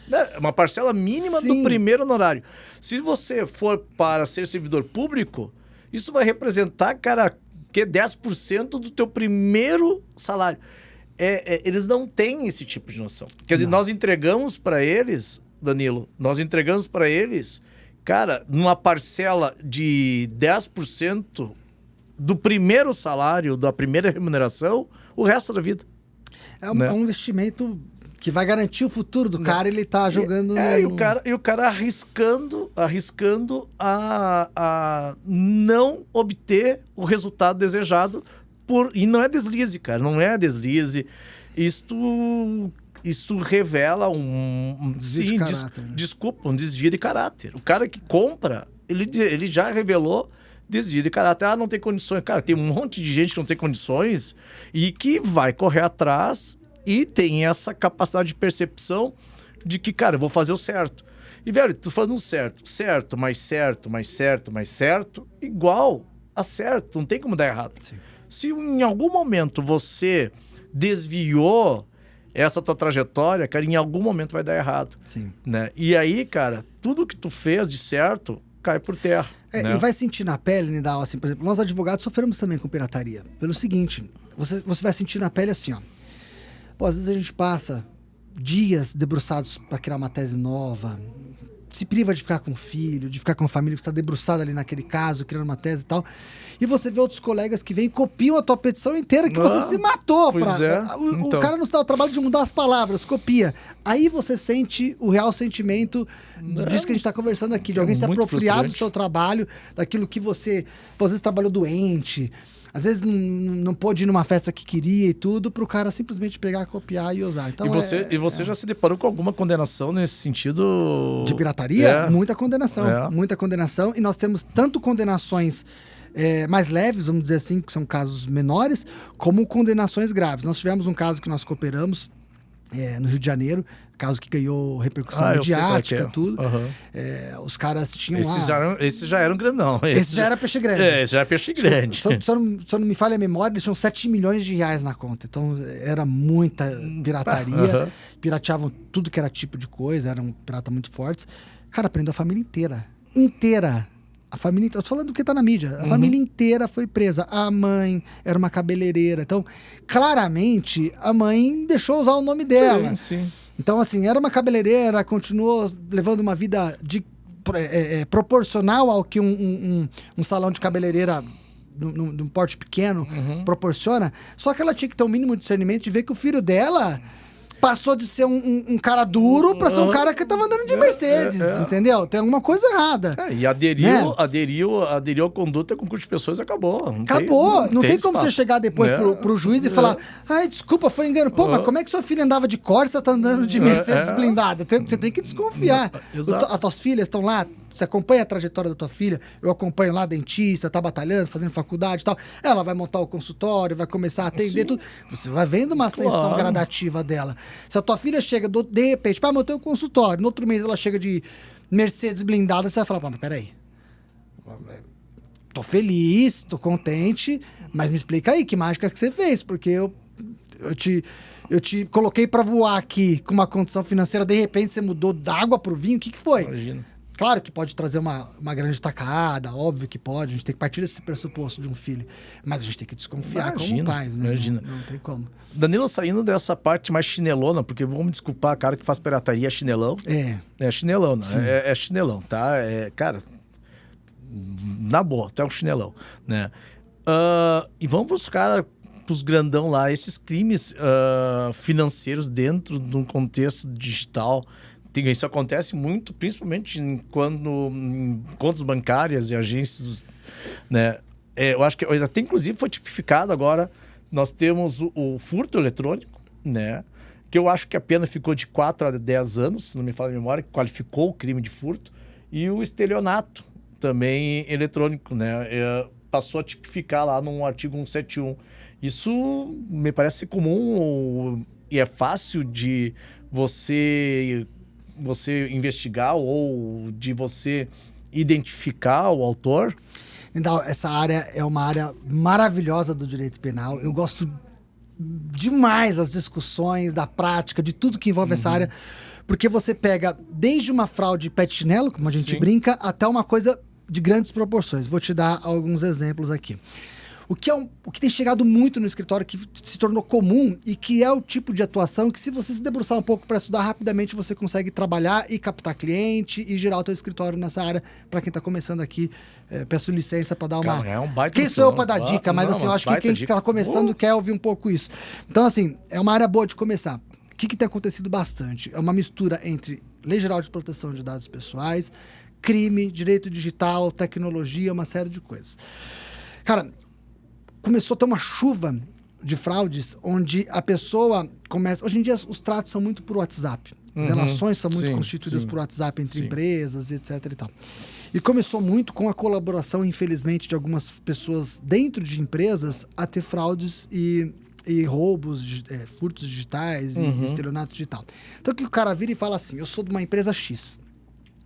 Né? Uma parcela mínima do primeiro honorário. Se você for para ser servidor público, isso vai representar, cara, 10% do teu primeiro salário. Eles não têm esse tipo de noção. Quer dizer, nós entregamos para eles, Danilo, cara, numa parcela de 10% do primeiro salário, da primeira remuneração, o resto da vida. É um investimento que vai garantir o futuro do cara, ele tá jogando... E o cara arriscando a não obter o resultado desejado e não é deslize, cara, não é deslize. Isto revela um desvio de caráter. Um desvio de caráter. O cara que compra, ele já revelou desvio de caráter. Não tem condições. Cara, tem um monte de gente que não tem condições e que vai correr atrás e tem essa capacidade de percepção de que, cara, eu vou fazer o certo. E, velho, tu fazendo certo, mais certo, mais certo, mais certo, igual a certo. Não tem como dar errado. Sim. Se em algum momento você desviou essa tua trajetória, cara, em algum momento vai dar errado. Sim. Né? E aí, cara, tudo que tu fez de certo cai por terra. Né? E vai sentir na pele, Nidal, assim, por exemplo, nós advogados sofremos também com pirataria. Pelo seguinte, você vai sentir na pele assim, ó. Pô, às vezes a gente passa dias debruçados para criar uma tese nova, se priva de ficar com o filho, de ficar com a família que está debruçada ali naquele caso, criando uma tese e tal. E você vê outros colegas que vêm e copiam a tua petição inteira que você se matou. O cara não está o trabalho de mudar as palavras, copia. Aí você sente o real sentimento disso que a gente está conversando aqui, de alguém se apropriar do seu trabalho, daquilo que você, às vezes, trabalhou doente, às vezes não pôde ir numa festa que queria e tudo, pro cara simplesmente pegar, copiar e usar. Então, e você já se deparou com alguma condenação nesse sentido? De pirataria? Muita condenação. Muita condenação. E nós temos tanto condenações mais leves, vamos dizer assim, que são casos menores, como condenações graves. Nós tivemos um caso que nós cooperamos no Rio de Janeiro, caso que ganhou repercussão mediática, tudo. Uhum. Os caras tinham Esse já era um grandão. Esse já era peixe grande. Esse já era peixe grande. Só não me falha a memória, eles tinham R$7 milhões na conta. Então, era muita pirataria. Pirateavam tudo que era tipo de coisa, eram piratas muito fortes. Cara, prendeu a família inteira. A família inteira. Eu tô falando do que tá na mídia. A família inteira foi presa. A mãe era uma cabeleireira. Então, claramente, a mãe deixou usar o nome dela. Sim. Então, assim, era uma cabeleireira, continuou levando uma vida proporcional ao que um salão de cabeleireira num porte pequeno, proporciona. Só que ela tinha que ter um mínimo de discernimento de ver que o filho dela passou de ser um cara duro pra ser um cara que tava andando de Mercedes, entendeu? Tem alguma coisa errada. E aderiu à conduta com curso de pessoas e acabou. Não tem como você chegar depois pro juiz e falar, ai, desculpa, foi engano. Pô, mas como é que sua filha andava de Corsa, tá andando de Mercedes blindada? Você tem que desconfiar. As tuas filhas estão lá, você acompanha a trajetória da tua filha, eu acompanho lá, dentista, tá batalhando, fazendo faculdade e tal. Ela vai montar o consultório, vai começar a atender tudo. Você vai vendo uma ascensão gradativa dela. Se a tua filha chega, de repente, mas eu tenho um consultório, no outro mês ela chega de Mercedes blindada, você vai falar, mas peraí. Tô feliz, tô contente, mas me explica aí que mágica que você fez, porque eu te coloquei pra voar aqui com uma condição financeira, de repente você mudou da água pro vinho, o que foi? Imagina. Claro que pode trazer uma grande tacada, óbvio que pode, a gente tem que partir desse pressuposto de um filho, mas a gente tem que desconfiar como pais, né? Imagina. Não tem como. Danilo, saindo dessa parte mais chinelona, porque vamos me desculpar, cara que faz pirataria é chinelão. É chinelão, né? É chinelão, tá? Cara, na boa, até um chinelão, né? E vamos pros grandão lá, esses crimes financeiros dentro de um contexto digital. Isso acontece muito, principalmente em contas bancárias e agências, né? Eu acho que até inclusive foi tipificado agora. Nós temos o furto eletrônico, né? Que eu acho que a pena ficou de 4 a 10 anos, se não me falha a memória, que qualificou o crime de furto. E o estelionato, também eletrônico, né? Passou a tipificar lá no artigo 171. Isso me parece comum e é fácil de você investigar ou de você identificar o autor? Então, essa área é uma área maravilhosa do direito penal. Eu gosto demais das discussões, da prática, de tudo que envolve essa área, porque você pega desde uma fraude pet chinelo, como a gente brinca, até uma coisa de grandes proporções. Vou te dar alguns exemplos aqui. O que tem chegado muito no escritório, que se tornou comum e que é o tipo de atuação que, se você se debruçar um pouco para estudar, rapidamente você consegue trabalhar e captar cliente e gerar o teu escritório nessa área. Para quem está começando aqui, peço licença para dar uma... É um baita quem sou eu para dar dica? Mas assim, eu acho que quem está começando quer ouvir um pouco isso. Então, assim, é uma área boa de começar. O que tem acontecido bastante? É uma mistura entre Lei Geral de Proteção de Dados Pessoais, crime, direito digital, tecnologia, uma série de coisas. Cara, começou a ter uma chuva de fraudes onde a pessoa começa... Hoje em dia os tratos são muito por WhatsApp. As relações são muito constituídas por WhatsApp entre empresas, etc. e tal. E começou muito com a colaboração, infelizmente, de algumas pessoas dentro de empresas a ter fraudes e roubos, furtos digitais e estelionato digital. Então, o que o cara vira e fala assim, eu sou de uma empresa X.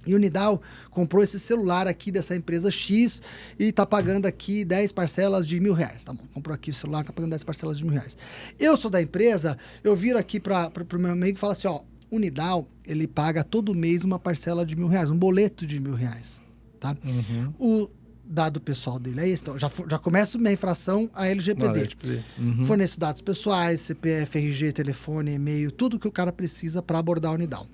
E o Nidal comprou esse celular aqui dessa empresa X e tá pagando aqui 10 parcelas de R$1.000. Tá bom, comprou aqui o celular, tá pagando 10 parcelas de R$1.000. Eu sou da empresa, eu viro aqui pro meu amigo e falo assim, ó, o Nidal, ele paga todo mês uma parcela de R$1.000, um boleto de R$1.000, tá? O dado pessoal dele é esse, então já começa uma infração à LGPD. Forneço dados pessoais, CPF, RG, telefone, e-mail, tudo que o cara precisa para abordar o Nidal.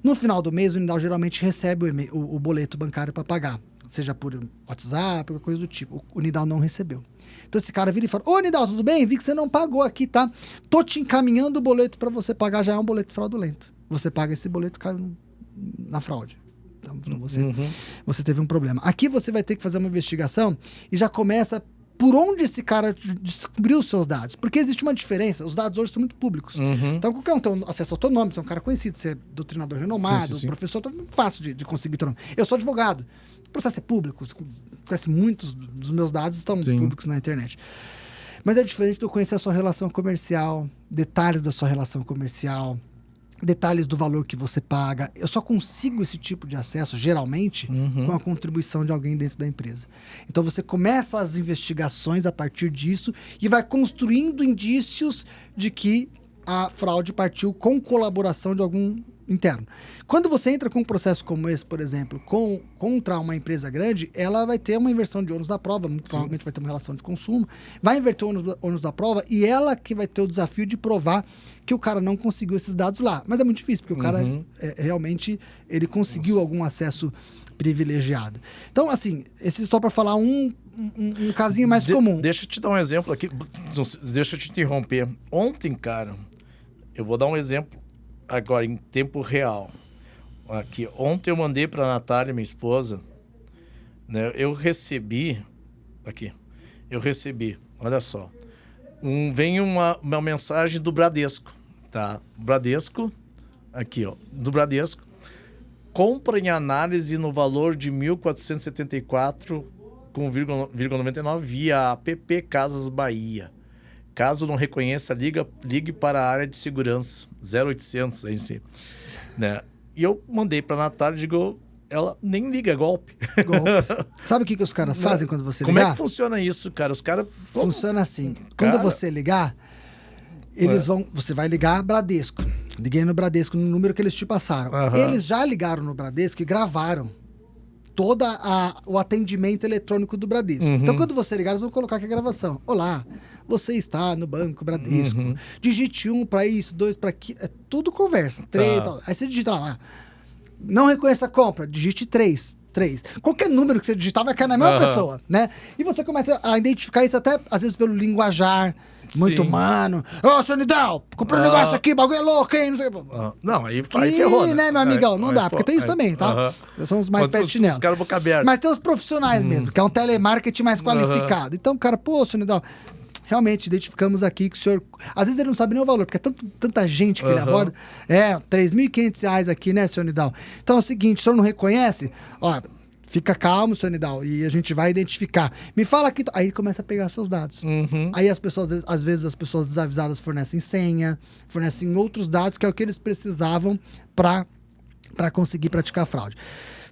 No final do mês, o Nidal geralmente recebe o boleto bancário para pagar, seja por WhatsApp, qualquer coisa do tipo. O Nidal não recebeu. Então esse cara vira e fala, ô Nidal, tudo bem? Vi que você não pagou aqui, tá? Tô te encaminhando o boleto para você pagar, já é um boleto fraudulento. Você paga esse boleto, cai na fraude. Então você teve um problema. Aqui você vai ter que fazer uma investigação e já começa por onde esse cara descobriu os seus dados. Porque existe uma diferença. Os dados hoje são muito públicos. Então, qualquer um tem acesso ao teu nome, você é um cara conhecido, você é doutrinador renomado, professor, tá muito fácil de conseguir teu nome. Eu sou advogado. O processo é público. Conhece muitos dos meus dados, estão públicos na internet. Mas é diferente de eu conhecer a sua relação comercial, detalhes da sua relação comercial, detalhes do valor que você paga. Eu só consigo esse tipo de acesso, geralmente, com a contribuição de alguém dentro da empresa. Então você começa as investigações a partir disso e vai construindo indícios de que a fraude partiu com colaboração de algum interno. Quando você entra com um processo como esse, por exemplo, contra uma empresa grande, ela vai ter uma inversão de ônus da prova, muito provavelmente vai ter uma relação de consumo, vai inverter o ônus da prova e ela que vai ter o desafio de provar que o cara não conseguiu esses dados lá. Mas é muito difícil, porque o cara realmente ele conseguiu algum acesso privilegiado. Então, assim, esse só para falar um um casinho mais comum. Deixa eu te dar um exemplo aqui. Deixa eu te interromper. Ontem, cara, eu vou dar um exemplo agora em tempo real. Aqui, ontem eu mandei para a Natália, minha esposa, né? Eu recebi, olha só, vem uma mensagem do Bradesco, tá? Bradesco, aqui, ó, do Bradesco. Compra em análise no valor de 1.474,99 via app Casas Bahia. Caso não reconheça, ligue para a área de segurança, 0800, aí sim, né? E eu mandei para a Natália e digo, ela nem liga, é golpe. Sabe o que os caras fazem quando você ligar? Como é que funciona isso, cara? Os caras... Funciona assim. Quando você ligar, você vai ligar Bradesco. Liguei no Bradesco, no número que eles te passaram. Eles já ligaram no Bradesco e gravaram todo o atendimento eletrônico do Bradesco. Então, quando você ligar, eles vão colocar aqui a gravação. Olá, você está no Banco Bradesco. Digite 1 para isso, 2 para aquilo. É tudo conversa. 3, tal. Aí você digita lá. Não reconheça a compra, digite 3. Qualquer número que você digitar vai cair na mesma pessoa, né? E você começa a identificar isso até, às vezes, pelo linguajar muito humano. Ô, Sonidal, comprei um negócio aqui, bagulho é louco, hein? Não sei. Não, aí ferrou, né, meu amigão? Não dá, porque tem isso também, tá? São os mais pé de chinelo. Os caras boca aberta. Mas tem os profissionais mesmo, que é um telemarketing mais qualificado. Então, o cara, pô, Sonidal, realmente identificamos aqui que o senhor... Às vezes ele não sabe nem o valor, porque é tanta gente que ele aborda. R$3.500 aqui, né, senhor Nidal? Então é o seguinte, o senhor não reconhece? Ó, fica calmo, senhor Nidal, e a gente vai identificar. Me fala aqui... Aí ele começa a pegar seus dados. Aí as pessoas, às vezes as pessoas desavisadas fornecem senha, fornecem outros dados, que é o que eles precisavam para conseguir praticar a fraude.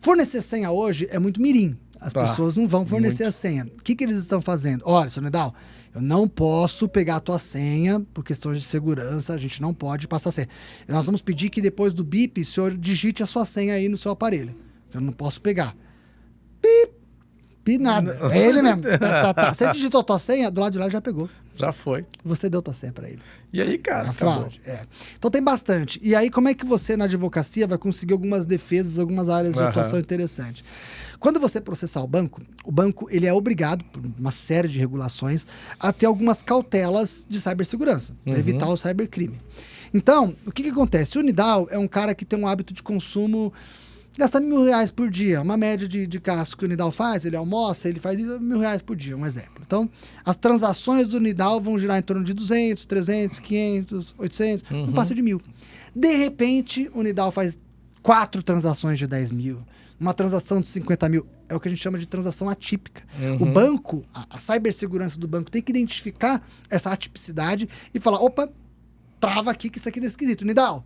Fornecer senha hoje é muito mirim. As pessoas não vão fornecer a senha. O que eles estão fazendo? Olha, senhor Nidal, eu não posso pegar a tua senha por questões de segurança, a gente não pode passar a senha. Nós vamos pedir que depois do bip, o senhor digite a sua senha aí no seu aparelho. Eu não posso pegar. Bip, nada. É ele mesmo. Tá. Você digitou a tua senha, do lado de lá já pegou. Já foi. Você deu tua senha para ele. E aí, cara, a fraude. Então tem bastante. E aí, como é que você, na advocacia, vai conseguir algumas defesas, algumas áreas de atuação interessantes? Quando você processar o banco ele é obrigado, por uma série de regulações, a ter algumas cautelas de cibersegurança, para evitar o cybercrime. Então, o que acontece? O Nidal é um cara que tem um hábito de consumo, gasta R$1.000 por dia. Uma média de gastos que o Nidal faz, ele almoça, ele faz R$1.000 por dia, um exemplo. Então, as transações do Nidal vão girar em torno de 200, 300, 500, 800, não passa de 1.000. De repente, o Nidal faz 4 transações de 10 mil. Uma transação de 50 mil. É o que a gente chama de transação atípica. O banco, a cibersegurança do banco tem que identificar essa atipicidade e falar, opa, trava aqui que isso aqui é esquisito. Nidal,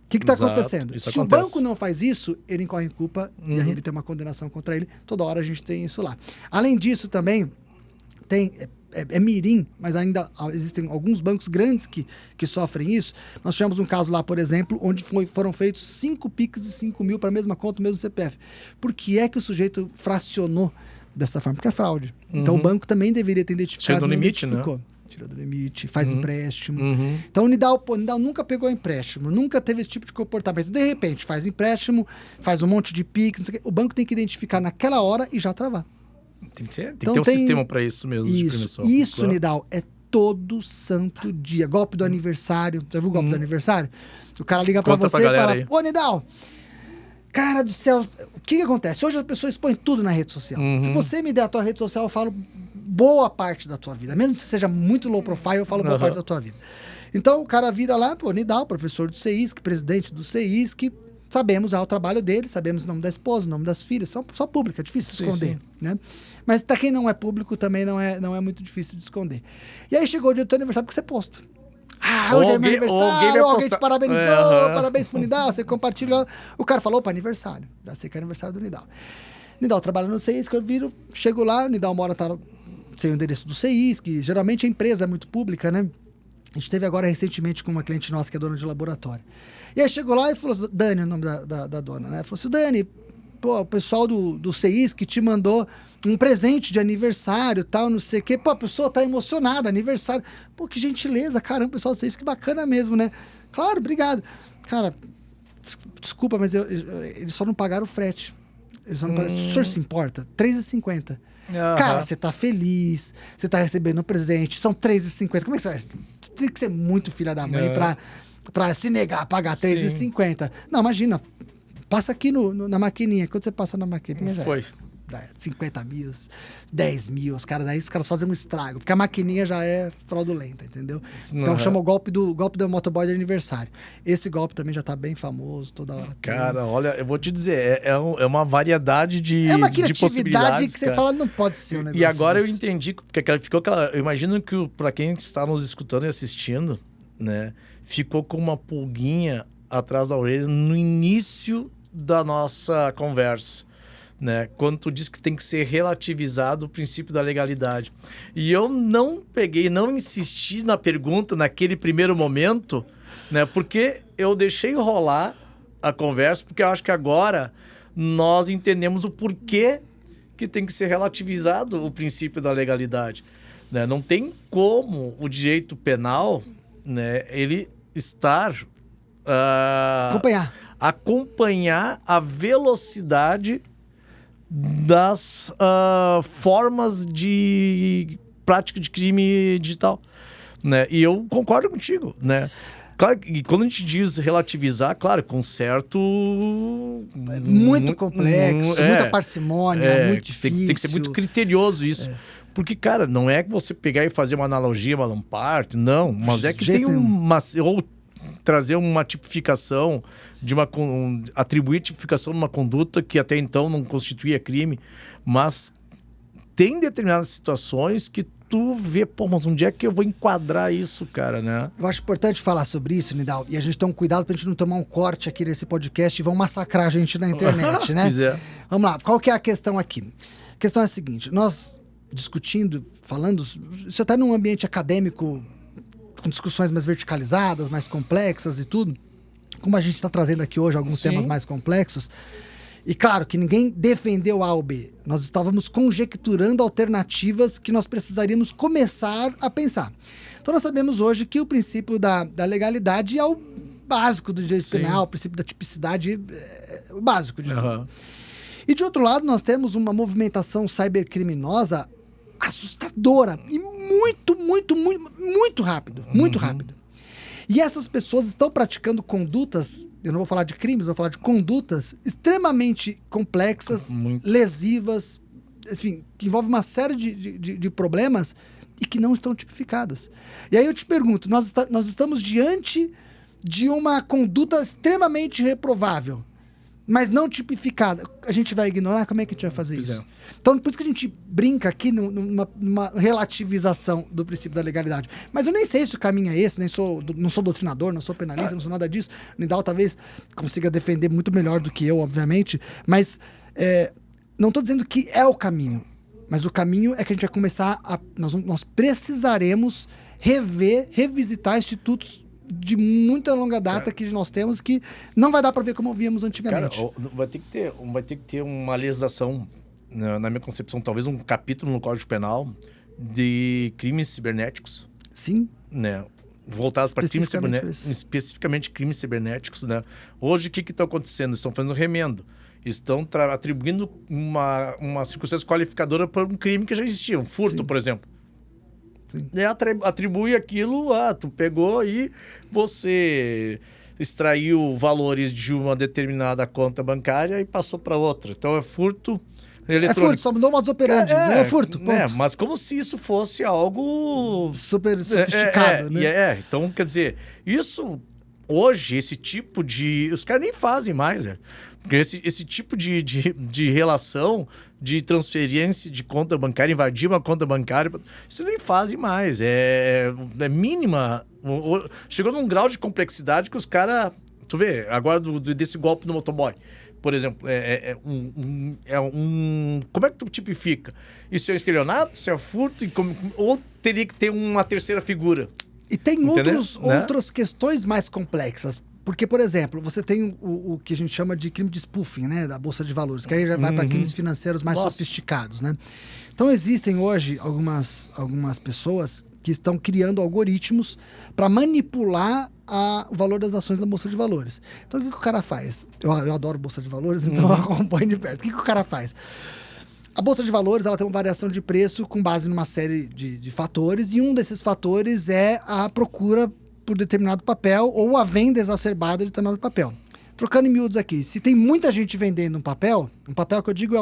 o que está acontecendo? Se o banco não faz isso, ele incorre em culpa e aí ele tem uma condenação contra ele. Toda hora a gente tem isso lá. Além disso, também tem... É mirim, mas ainda existem alguns bancos grandes que sofrem isso. Nós tivemos um caso lá, por exemplo, onde foram feitos 5 Pix de 5 mil para a mesma conta, o mesmo CPF. Por que é que o sujeito fracionou dessa forma? Porque é fraude. Então o banco também deveria ter identificado. Tira do limite, né? Tira do limite, faz empréstimo. Então o Nidal nunca pegou empréstimo, nunca teve esse tipo de comportamento. De repente, faz empréstimo, faz um monte de Pix, não sei o quê. O banco tem que identificar naquela hora e já travar. Tem que ter um sistema para isso mesmo, de prevenção. Isso, claro. Nidal, é todo santo dia. Golpe do aniversário. Já viu o golpe do aniversário? O cara liga pra você e fala, ô Nidal, cara do céu, o que acontece? Hoje as pessoas expõem tudo na rede social. Se você me der a tua rede social, eu falo boa parte da tua vida. Mesmo que você seja muito low profile, eu falo boa parte da tua vida. Então o cara vira lá, pô, Nidal, professor do CEISC, presidente do CEISC, sabemos o trabalho dele, sabemos o nome da esposa, o nome das filhas, só público, é difícil de esconder, né? Mas para quem não é público também não é muito difícil de esconder. E aí chegou o dia do teu aniversário porque você posta. Hoje é meu aniversário, alguém te parabenizou, parabéns pro Nidal, você compartilhou. O cara falou, opa, aniversário, já sei que é aniversário do Nidal. Nidal trabalha no CEISC, eu chego lá, o Nidal mora, sem o endereço do CEISC, geralmente a empresa é muito pública, né? A gente teve agora recentemente com uma cliente nossa que é dona de laboratório. E aí chegou lá e falou, Dani, o nome da dona, né? Falou assim, Dani, pô, o pessoal do CEISC te mandou um presente de aniversário, tal, não sei o quê. Pô, a pessoa tá emocionada, aniversário. Pô, que gentileza, caramba, pessoal do CEISC, que bacana mesmo, né? Claro, obrigado. Cara, desculpa, mas eles só não pagaram o frete. Eles falam, o senhor se importa? R$3,50. Cara, você tá feliz, você tá recebendo um presente, são R$3,50. Como é que você vai? Tem que ser muito filha da mãe pra se negar a pagar R$3,50. Não, imagina, passa aqui na maquininha. Quando você passa na maquininha, já foi. 50 mil, 10 mil, os caras fazem um estrago, porque a maquininha já é fraudulenta, entendeu? Então chama o golpe do motoboy de aniversário. Esse golpe também já tá bem famoso, toda hora. Cara, olha, eu vou te dizer, é uma variedade de É uma de criatividade que você fala, não pode ser um negócio E agora desse. eu entendi, porque ficou aquela... Eu imagino que pra quem está nos escutando e assistindo, né, ficou com uma pulguinha atrás da orelha no início da nossa conversa. Né? Quando tu diz que tem que ser relativizado o princípio da legalidade. E eu não insisti na pergunta naquele primeiro momento, né? Porque eu deixei rolar a conversa, porque eu acho que agora nós entendemos o porquê que tem que ser relativizado o princípio da legalidade. Né? Não tem como o direito penal, né, ele estar... acompanhar a velocidade das formas de prática de crime digital, né? E eu concordo contigo, né? Claro que quando a gente diz relativizar, claro, com certo... Muito complexo, muita parcimônia, muito difícil. Tem que ser muito criterioso isso. Porque, cara, não é que você pegar e fazer uma analogia, uma lamparte, não. Mas é que tem ou trazer uma tipificação atribuir tipificação numa conduta que até então não constituía crime, mas tem determinadas situações que tu vê, mas onde é que eu vou enquadrar isso, cara, né? Eu acho importante falar sobre isso, Nidal, e a gente tem um cuidado pra gente não tomar um corte aqui nesse podcast e vão massacrar a gente na internet, né? Vamos lá, qual que é a questão aqui? A questão é a seguinte, nós discutindo, falando, você tá num ambiente acadêmico com discussões mais verticalizadas, mais complexas e tudo, como a gente está trazendo aqui hoje alguns temas mais complexos, e claro que ninguém defendeu A ou B, nós estávamos conjecturando alternativas que nós precisaríamos começar a pensar. Então nós sabemos hoje que o princípio da legalidade é o básico do direito penal, o princípio da tipicidade é o básico de tudo. E de outro lado nós temos uma movimentação cybercriminosa assustadora e muito rápido, muito rápido. E essas pessoas estão praticando condutas, eu não vou falar de crimes, vou falar de condutas extremamente complexas, lesivas, enfim, que envolvem uma série de problemas e que não estão tipificadas. E aí eu te pergunto, nós estamos diante de uma conduta extremamente reprovável, mas não tipificada. A gente vai ignorar? Como é que a gente vai fazer isso? Então, por isso que a gente brinca aqui numa relativização do princípio da legalidade. Mas eu nem sei se o caminho é esse, não sou doutrinador, não sou penalista, não sou nada disso. O Nidal talvez consiga defender muito melhor do que eu, obviamente. Mas não estou dizendo que é o caminho. Mas o caminho é que a gente vai começar nós precisaremos revisitar institutos de muita longa data que nós temos que não vai dar para ver como víamos antigamente. Cara, vai ter que ter uma legislação, na minha concepção, talvez um capítulo no Código Penal de crimes cibernéticos. Sim. Né? Voltados para crimes cibernéticos, especificamente crimes cibernéticos, né? Hoje, o que está acontecendo? Estão fazendo remendo. Estão atribuindo uma circunstância qualificadora para um crime que já existia, um furto, por exemplo. Atribui aquilo, tu pegou e você extraiu valores de uma determinada conta bancária e passou para outra. Então é furto eletrônico. É furto, só mudou o modus operandi. É furto, ponto. Mas como se isso fosse algo... super sofisticado, né? Então, quer dizer, isso hoje, esse tipo de... Os caras nem fazem mais, velho. Porque esse tipo de relação, de transferência de conta bancária, invadir uma conta bancária, isso nem fazem mais. É mínima. Chegou num grau de complexidade que os caras... Tu vê, agora desse golpe no motoboy, por exemplo, como é que tu tipifica? Isso é estelionato? Isso é furto? Ou teria que ter uma terceira figura? E tem outras questões mais complexas. Porque, por exemplo, você tem o que a gente chama de crime de spoofing, né? Da Bolsa de Valores, que aí já vai para crimes financeiros mais sofisticados, né? Então, existem hoje algumas pessoas que estão criando algoritmos para manipular o valor das ações da Bolsa de Valores. Então, o que o cara faz? Eu adoro Bolsa de Valores, então eu acompanho de perto. O que o cara faz? A Bolsa de Valores ela tem uma variação de preço com base numa série de fatores, e um desses fatores é a procura por determinado papel ou a venda exacerbada de determinado papel. Trocando em miúdos aqui, se tem muita gente vendendo um papel que eu digo é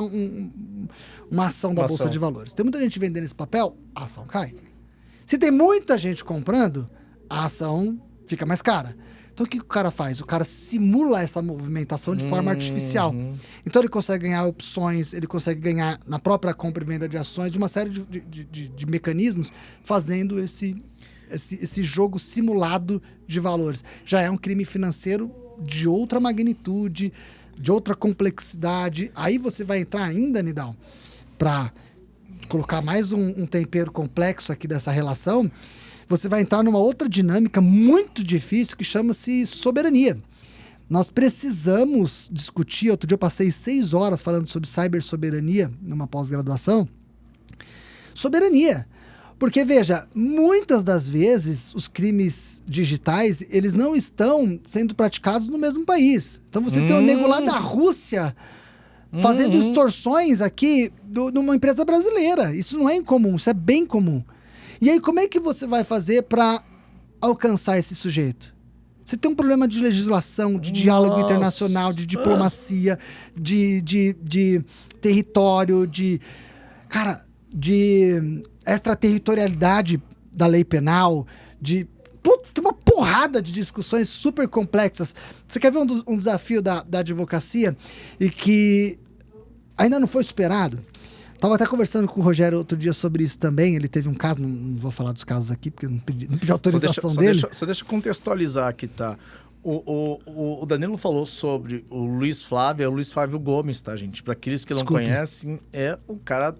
uma ação da Bolsa de Valores. Tem muita gente vendendo esse papel, a ação cai. Se tem muita gente comprando, a ação fica mais cara. Então o que o cara faz? O cara simula essa movimentação de forma artificial. Então ele consegue ganhar opções, ele consegue ganhar na própria compra e venda de ações, de uma série de mecanismos, fazendo esse jogo simulado de valores. Já é um crime financeiro de outra magnitude, de outra complexidade. Aí você vai entrar ainda, Nidal, para colocar mais um tempero complexo aqui dessa relação, você vai entrar numa outra dinâmica muito difícil que chama-se soberania. Nós precisamos discutir, outro dia eu passei 6 horas falando sobre cibersoberania numa pós-graduação. Soberania. Porque, veja, muitas das vezes os crimes digitais, eles não estão sendo praticados no mesmo país. Então você tem um nego lá da Rússia fazendo extorsões aqui numa empresa brasileira. Isso não é incomum, isso é bem comum. E aí, como é que você vai fazer para alcançar esse sujeito? Você tem um problema de legislação, de diálogo internacional, de diplomacia, de território, de extraterritorialidade da lei penal, Putz, tem uma porrada de discussões super complexas. Você quer ver um desafio da advocacia e que ainda não foi superado? Estava até conversando com o Rogério outro dia sobre isso também. Ele teve um caso, não vou falar dos casos aqui, porque não pedi autorização dele. Só deixa eu contextualizar aqui, tá? O Danilo falou sobre o Luiz Flávio, é o Luiz Flávio Gomes, tá, gente? Para aqueles que não conhecem, é o cara,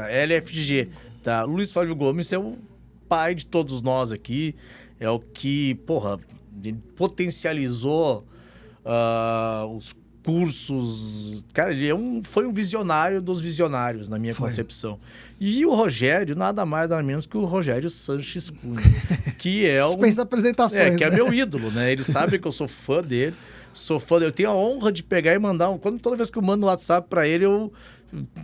LFG, tá? O Luiz Flávio Gomes é o pai de todos nós aqui, é o que, ele potencializou os cursos. Cara, ele foi um visionário dos visionários, na minha concepção. E o Rogério, nada mais, nada menos que o Rogério Sanches Cunha, que é dispensa apresentações, que é meu ídolo, né? Ele sabe que eu sou fã dele, eu tenho a honra de pegar e mandar toda vez que eu mando no WhatsApp pra ele, eu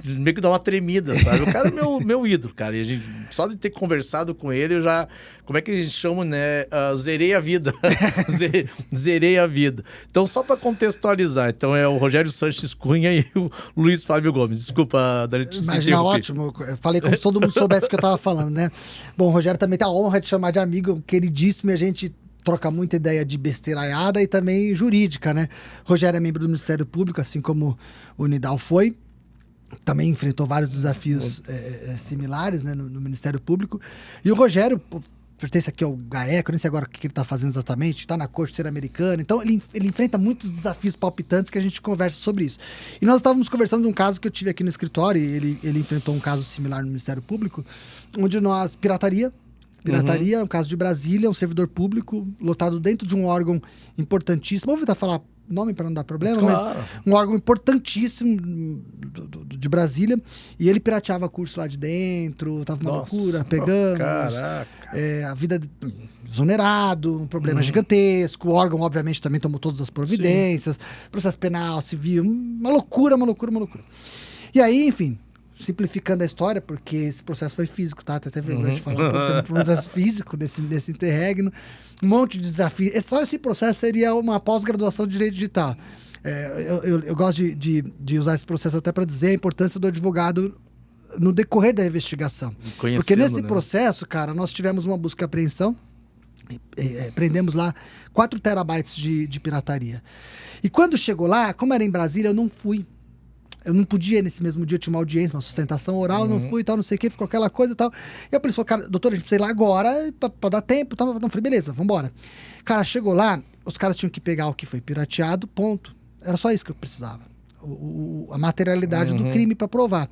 meio que dá uma tremida, sabe? O cara é meu ídolo, cara. E a gente, só de ter conversado com ele, eu já... Como é que eles chamam, né? Zerei a vida. Zerei a vida. Então, só para contextualizar. Então, é o Rogério Sanches Cunha e o Luiz Flávio Gomes. Desculpa, Dani, te Imagina, ótimo. Eu falei como se todo mundo soubesse o que eu tava falando, né? Bom, o Rogério também tem a honra de chamar de amigo queridíssimo, e a gente troca muita ideia de besteiraiada e também jurídica, né? O Rogério é membro do Ministério Público, assim como o Nidal foi. Também enfrentou vários desafios similares, né, no Ministério Público. E o Rogério pertence aqui ao GAECO, nem sei agora o que ele está fazendo exatamente, está na Corte Interamericana. Então, ele enfrenta muitos desafios palpitantes que a gente conversa sobre isso. E nós estávamos conversando de um caso que eu tive aqui no escritório, e ele enfrentou um caso similar no Ministério Público, onde nós... Pirataria, um caso de Brasília, um servidor público lotado dentro de um órgão importantíssimo. Vou tentar falar nome para não dar problema, claro. Mas um órgão importantíssimo de Brasília, e ele pirateava curso lá de dentro, tava uma loucura, pegamos, a vida exonerado, um problema gigantesco, o órgão obviamente também tomou todas as providências, processo penal, civil, uma loucura. E aí, enfim, simplificando a história, porque esse processo foi físico, tá? Tem até vergonha de falar, tem um processo físico desse interregno, um monte de desafios. Só esse processo seria uma pós-graduação de Direito Digital. Eu gosto de usar esse processo até para dizer a importância do advogado no decorrer da investigação. Porque nesse processo, cara, nós tivemos uma busca e apreensão, prendemos lá 4 terabytes de pirataria. E quando chegou lá, como era em Brasília, eu não fui. Eu não podia, nesse mesmo dia, eu tinha uma audiência, uma sustentação oral, não fui e tal, não sei o que, ficou aquela coisa e tal. E a polícia falou, cara, doutor, a gente precisa ir lá agora pra dar tempo. Tal. Não, falei, beleza, vambora. Cara, chegou lá, os caras tinham que pegar o que foi pirateado, ponto. Era só isso que eu precisava. A materialidade do crime pra provar.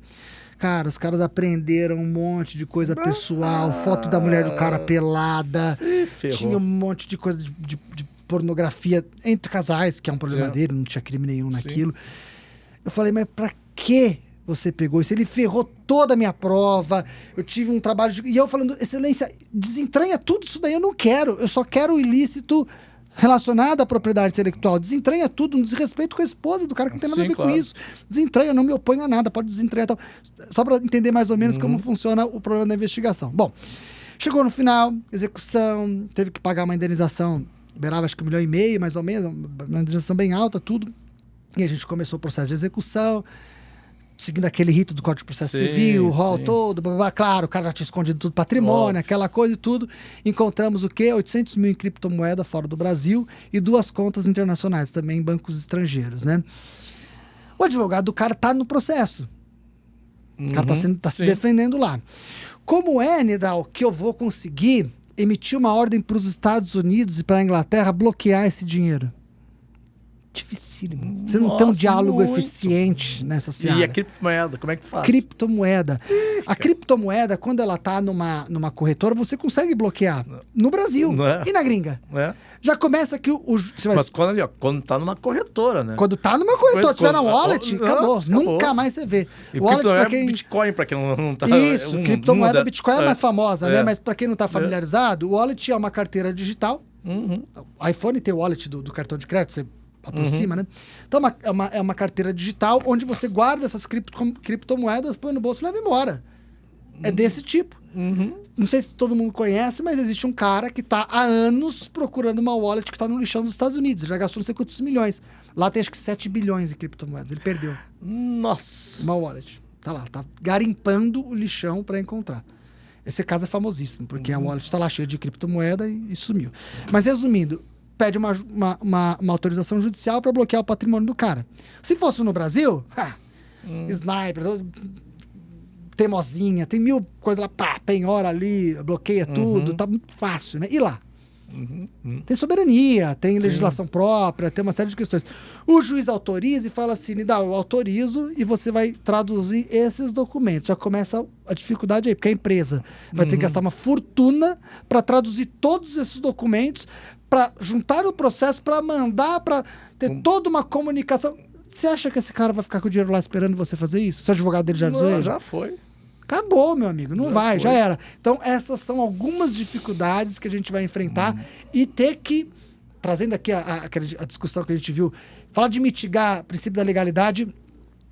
Cara, os caras apreenderam um monte de coisa pessoal, foto da mulher do cara pelada, tinha um monte de coisa de pornografia entre casais, que é um problema dele, não tinha crime nenhum naquilo. Eu falei, mas pra que você pegou isso. Ele ferrou toda a minha prova, eu tive um trabalho... E eu falando, excelência, desentranha tudo isso daí, eu não quero. Eu só quero o ilícito relacionado à propriedade intelectual. Desentranha tudo, um desrespeito com a esposa do cara que não tem nada a ver com isso. Desentranha, não me oponho a nada, pode desentranhar. Tal. Só para entender mais ou menos como funciona o problema da investigação. Bom, chegou no final, execução, teve que pagar uma indenização, beirava acho que 1,5 milhão, mais ou menos, uma indenização bem alta, tudo. E a gente começou o processo de execução, seguindo aquele rito do Código de Processo Civil, o rol todo, blá, blá, blá. Claro, o cara já tinha escondido tudo, patrimônio, aquela coisa e tudo. Encontramos o quê? 800 mil em criptomoeda fora do Brasil e 2 contas internacionais, também em bancos estrangeiros, né? O advogado do cara tá no processo. O cara tá se defendendo lá. Como é, Nidal, que eu vou conseguir emitir uma ordem para os Estados Unidos e para a Inglaterra bloquear esse dinheiro? Dificílimo. Você não tem um diálogo eficiente nessa seara. E a criptomoeda, como é que faz? Criptomoeda. A criptomoeda, quando ela tá numa corretora, você consegue bloquear. No Brasil. E na gringa. Já começa que Mas quando tá numa corretora, né? Quando tá numa corretora, tiver na wallet, acabou. Nunca mais você vê. E wallet pra quem... Bitcoin, pra quem não tá... Isso, criptomoeda Bitcoin é mais famosa, né? Mas pra quem não tá familiarizado, o wallet é uma carteira digital. O iPhone tem o wallet do cartão de crédito, você aproxima, né? Então é uma carteira digital onde você guarda essas criptomoedas, põe no bolso e leva embora. É desse tipo. Não sei se todo mundo conhece, mas existe um cara que tá há anos procurando uma wallet que tá no lixão dos Estados Unidos. Ele já gastou não sei quantos milhões. Lá tem acho que 7 bilhões em criptomoedas. Ele perdeu. Nossa! Uma wallet. Tá lá, tá garimpando o lixão para encontrar. Esse caso é famosíssimo, porque a wallet tá lá cheia de criptomoeda e sumiu. Mas resumindo, pede uma autorização judicial para bloquear o patrimônio do cara. Se fosse no Brasil, sniper, teimosinha, tem 1000 coisas lá, pá, penhora ali, bloqueia tudo, tá muito fácil, né? E lá? Tem soberania, tem legislação própria, tem uma série de questões. O juiz autoriza e fala assim, Nidal, eu autorizo e você vai traduzir esses documentos. Já começa a dificuldade aí, porque a empresa vai ter que gastar uma fortuna para traduzir todos esses documentos, para juntar o processo, para mandar, para ter toda uma comunicação. Você acha que esse cara vai ficar com o dinheiro lá esperando você fazer isso? Se o advogado dele já avisou ele? Já foi. Acabou, meu amigo. Não vai, já era. Então, essas são algumas dificuldades que a gente vai enfrentar e ter que, trazendo aqui a discussão que a gente viu, falar de mitigar o princípio da legalidade,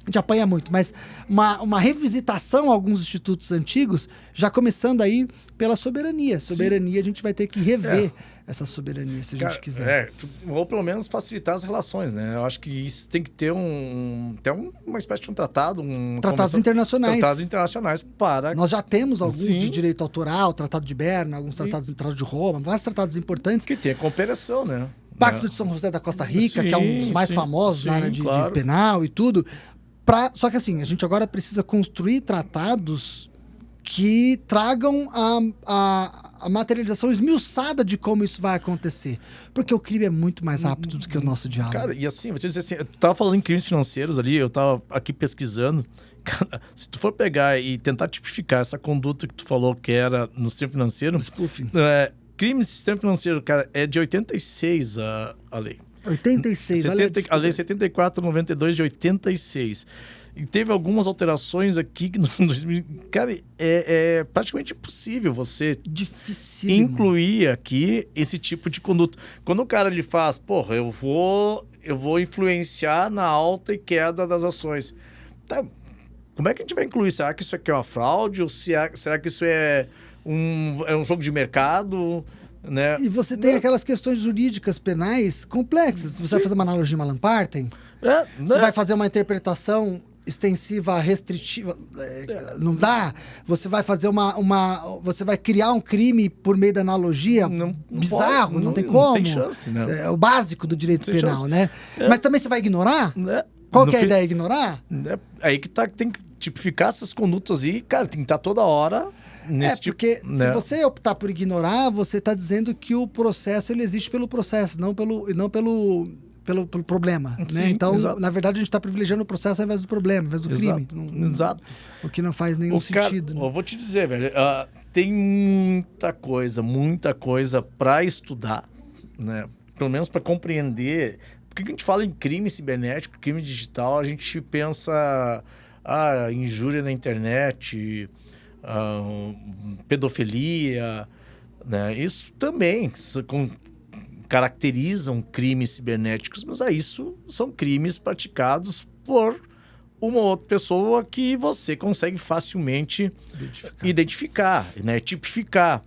a gente apanha muito, mas uma revisitação a alguns institutos antigos, já começando aí pela soberania. Soberania, a gente vai ter que rever essa soberania, se a gente quiser. Ou pelo menos facilitar as relações, né? Eu acho que isso tem que ter uma espécie de um tratado. Tratados internacionais. Tratados internacionais para... Nós já temos alguns de direito autoral, Tratado de Berna, alguns tratados, Tratado de Roma, vários tratados importantes. Que tem a cooperação, né? Pacto de São José da Costa Rica, que é um dos mais famosos na área de penal e tudo. Só que assim, a gente agora precisa construir tratados que tragam a materialização esmiuçada de como isso vai acontecer. Porque o crime é muito mais rápido do que o nosso diálogo. Cara, e assim, você disse assim, eu tava falando em crimes financeiros ali, eu tava aqui pesquisando. Cara, se tu for pegar e tentar tipificar essa conduta que tu falou que era no sistema financeiro... Spoofing. Crime no sistema financeiro, cara, é de 86 a lei. 86, a lei 7492 de 86. E teve algumas alterações aqui que no 2000... Cara, é praticamente impossível você incluir aqui esse tipo de conduta. Quando o cara ele faz, porra, eu vou influenciar na alta e queda das ações. Tá, como é que a gente vai incluir? Será que isso aqui é uma fraude? Ou será que isso é um jogo de mercado? Né? E você tem aquelas questões jurídicas penais complexas. Você vai fazer uma analogia Malan Partem? Você vai fazer uma interpretação extensiva, restritiva? Não dá? Você vai fazer você vai criar um crime por meio da analogia? Bizarro, pode, não tem como. Sem chance, né? É o básico do direito sem penal, chance. Né? Mas também você vai ignorar? Qual que é a ideia? Ignorar? Aí que tem que tipificar essas condutas aí, cara, tem que estar toda hora... porque se você optar por ignorar, você está dizendo que o processo ele existe pelo processo, não pelo problema. Sim, né? Então, exato. Na verdade, a gente está privilegiando o processo ao invés do problema, ao invés do crime. Exato. O que não faz nenhum sentido. Cara, eu vou te dizer, velho, tem muita coisa para estudar, né? Pelo menos para compreender. Porque a gente fala em crime cibernético, crime digital, a gente pensa... injúria na internet, pedofilia, né? Isso também caracterizam crimes cibernéticos, mas isso são crimes praticados por uma outra pessoa que você consegue facilmente identificar, né? Tipificar.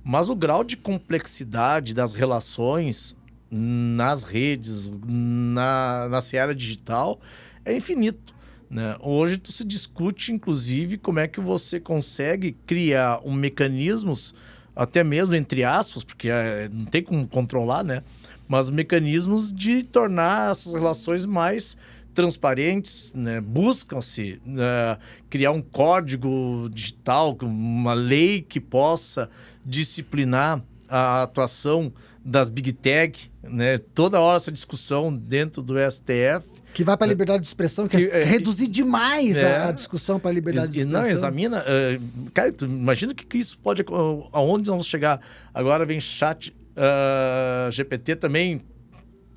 Mas o grau de complexidade das relações nas redes, na seara digital, é infinito, né? Hoje se discute, inclusive, como é que você consegue criar mecanismos, até mesmo entre aspas, porque não tem como controlar, né? Mas mecanismos de tornar essas relações mais transparentes, né? Buscam-se criar um código digital, uma lei que possa disciplinar a atuação das Big Tech, né? Toda hora essa discussão dentro do STF. Que vai para a liberdade de expressão, que é reduzir demais a discussão para a liberdade de expressão. Não, examina... cara, tu imagina que isso pode... Aonde nós vamos chegar? Agora vem chat GPT também,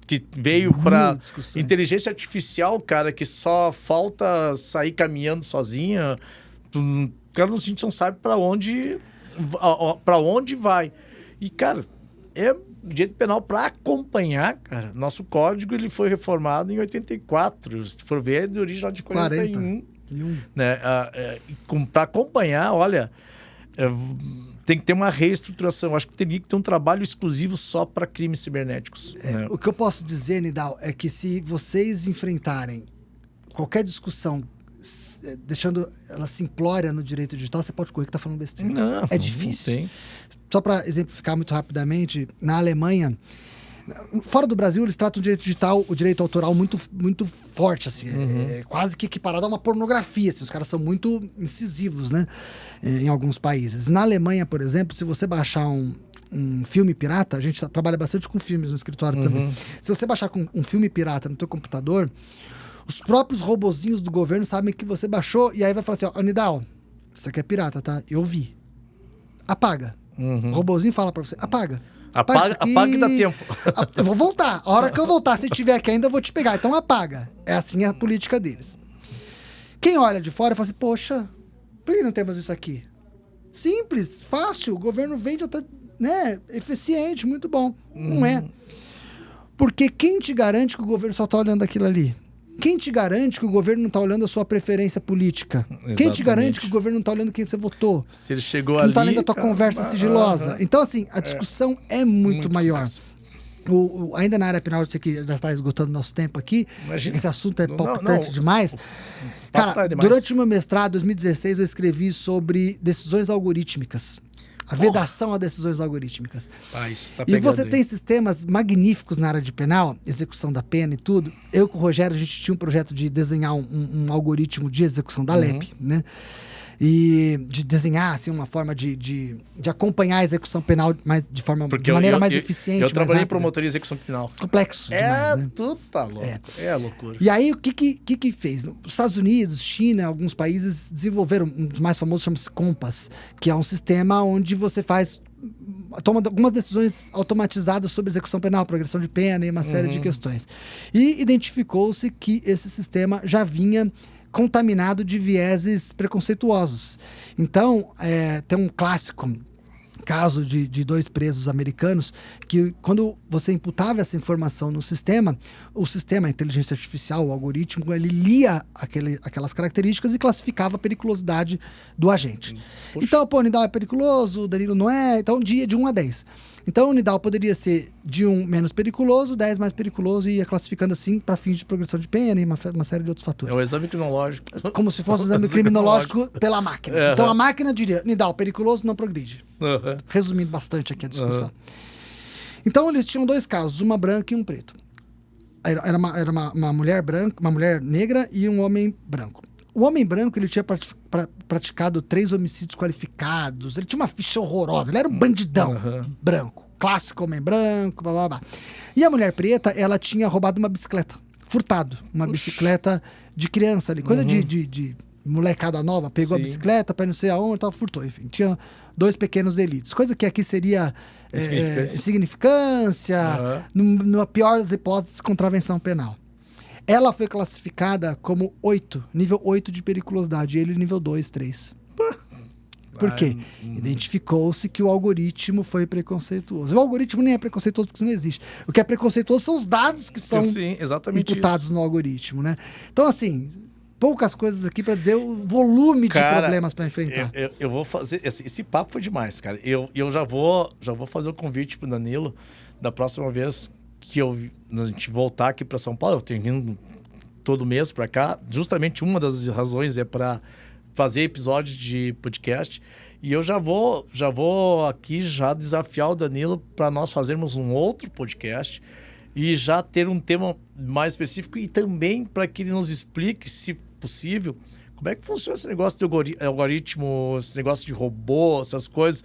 que veio para inteligência artificial, cara, que só falta sair caminhando sozinha. O cara a gente não sabe para onde vai. E, cara, direito penal para acompanhar, cara. Nosso código ele foi reformado em 84. Se for ver, é de origem lá de 41. Né? Para acompanhar, olha, tem que ter uma reestruturação. Acho que teria que ter um trabalho exclusivo só para crimes cibernéticos. Né? O que eu posso dizer, Nidal, é que se vocês enfrentarem qualquer discussão deixando ela simplória no direito digital, você pode correr que tá falando besteira. Não, é difícil. Não tem. Só para exemplificar muito rapidamente, na Alemanha, fora do Brasil, eles tratam o direito digital, o direito autoral muito, muito forte, assim, é quase que equiparado a uma pornografia, assim, os caras são muito incisivos, né, em alguns países. Na Alemanha, por exemplo, se você baixar um filme pirata, a gente trabalha bastante com filmes no escritório também. Se você baixar um filme pirata no teu computador, os próprios robozinhos do governo sabem que você baixou e aí vai falar assim, ó, Nidal, isso aqui é pirata, tá? Eu vi. Apaga. O robozinho fala pra você, apaga. Apaga e dá tempo. Eu vou voltar. A hora que eu voltar, se tiver aqui ainda, eu vou te pegar. Então apaga. É assim a política deles. Quem olha de fora fala assim, poxa, por que não temos isso aqui? Simples, fácil. O governo vende até, né, eficiente, muito bom. Não é. Porque quem te garante que o governo só tá olhando aquilo ali? Quem te garante que o governo não está olhando a sua preferência política? Exatamente. Quem te garante que o governo não está olhando quem você votou? Se ele chegou ali... Não está lendo a tua conversa sigilosa. Então, assim, a discussão é muito maior. Ainda na área penal, eu sei que já está esgotando nosso tempo aqui. Imagina. Esse assunto é palpitante demais. Cara, durante o meu mestrado, em 2016, eu escrevi sobre decisões algorítmicas. A vedação a decisões algorítmicas. Isso tá e você tem sistemas magníficos na área de penal, execução da pena e tudo. Eu com o Rogério, a gente tinha um projeto de desenhar um algoritmo de execução da LEP, né? E de desenhar assim, uma forma de acompanhar a execução penal de maneira mais eficiente. Eu trabalhei em promotoria de execução penal. Complexo demais, né? Tudo tá louco. É loucura. E aí, o que fez? Os Estados Unidos, China, alguns países desenvolveram, um dos mais famosos chama-se Compass, que é um sistema onde você toma algumas decisões automatizadas sobre execução penal, progressão de pena e uma série de questões. E identificou-se que esse sistema já vinha contaminado de vieses preconceituosos. Então, tem um clássico caso de 2 presos americanos que, quando você imputava essa informação no sistema, a inteligência artificial, o algoritmo, ele lia aquelas características e classificava a periculosidade do agente. Puxa. Então, o Nidal é periculoso, o Danilo não é, então de 1 a 10. Então, o Nidal poderia ser de 1 menos periculoso, 10 mais periculoso, e ia classificando assim para fins de progressão de pena e uma série de outros fatores. É o exame criminológico. Como se fosse o exame criminológico pela máquina. Então, a máquina diria, Nidal, periculoso, não progride. Resumindo bastante aqui a discussão. Então, eles tinham 2 casos, uma branca e um preto. Era uma mulher branca, uma mulher negra e um homem branco. O homem branco, ele tinha praticado 3 homicídios qualificados, ele tinha uma ficha horrorosa, ele era um bandidão branco, clássico homem branco, blá, blá, blá. E a mulher preta, ela tinha roubado uma bicicleta, furtado uma bicicleta de criança ali, coisa de molecada nova, pegou a bicicleta para não sei aonde, tal, furtou, enfim, tinha 2 pequenos delitos, coisa que aqui seria insignificância, na pior das hipóteses, contravenção penal. Ela foi classificada como 8, nível 8 de periculosidade, ele nível 2, 3. Por quê? Identificou-se que o algoritmo foi preconceituoso. O algoritmo nem é preconceituoso porque isso não existe. O que é preconceituoso são os dados que são imputados no algoritmo, né? Então, assim, poucas coisas aqui para dizer o volume de problemas para enfrentar. Eu vou fazer... Esse papo foi demais, cara. Eu já vou fazer o convite pro Danilo da próxima vez que a gente voltar aqui para São Paulo. Eu tenho vindo todo mês para cá. Justamente uma das razões é para fazer episódios de podcast. E eu já vou aqui desafiar o Danilo para nós fazermos um outro podcast e já ter um tema mais específico e também para que ele nos explique, se possível, como é que funciona esse negócio de algoritmo, esse negócio de robô, essas coisas.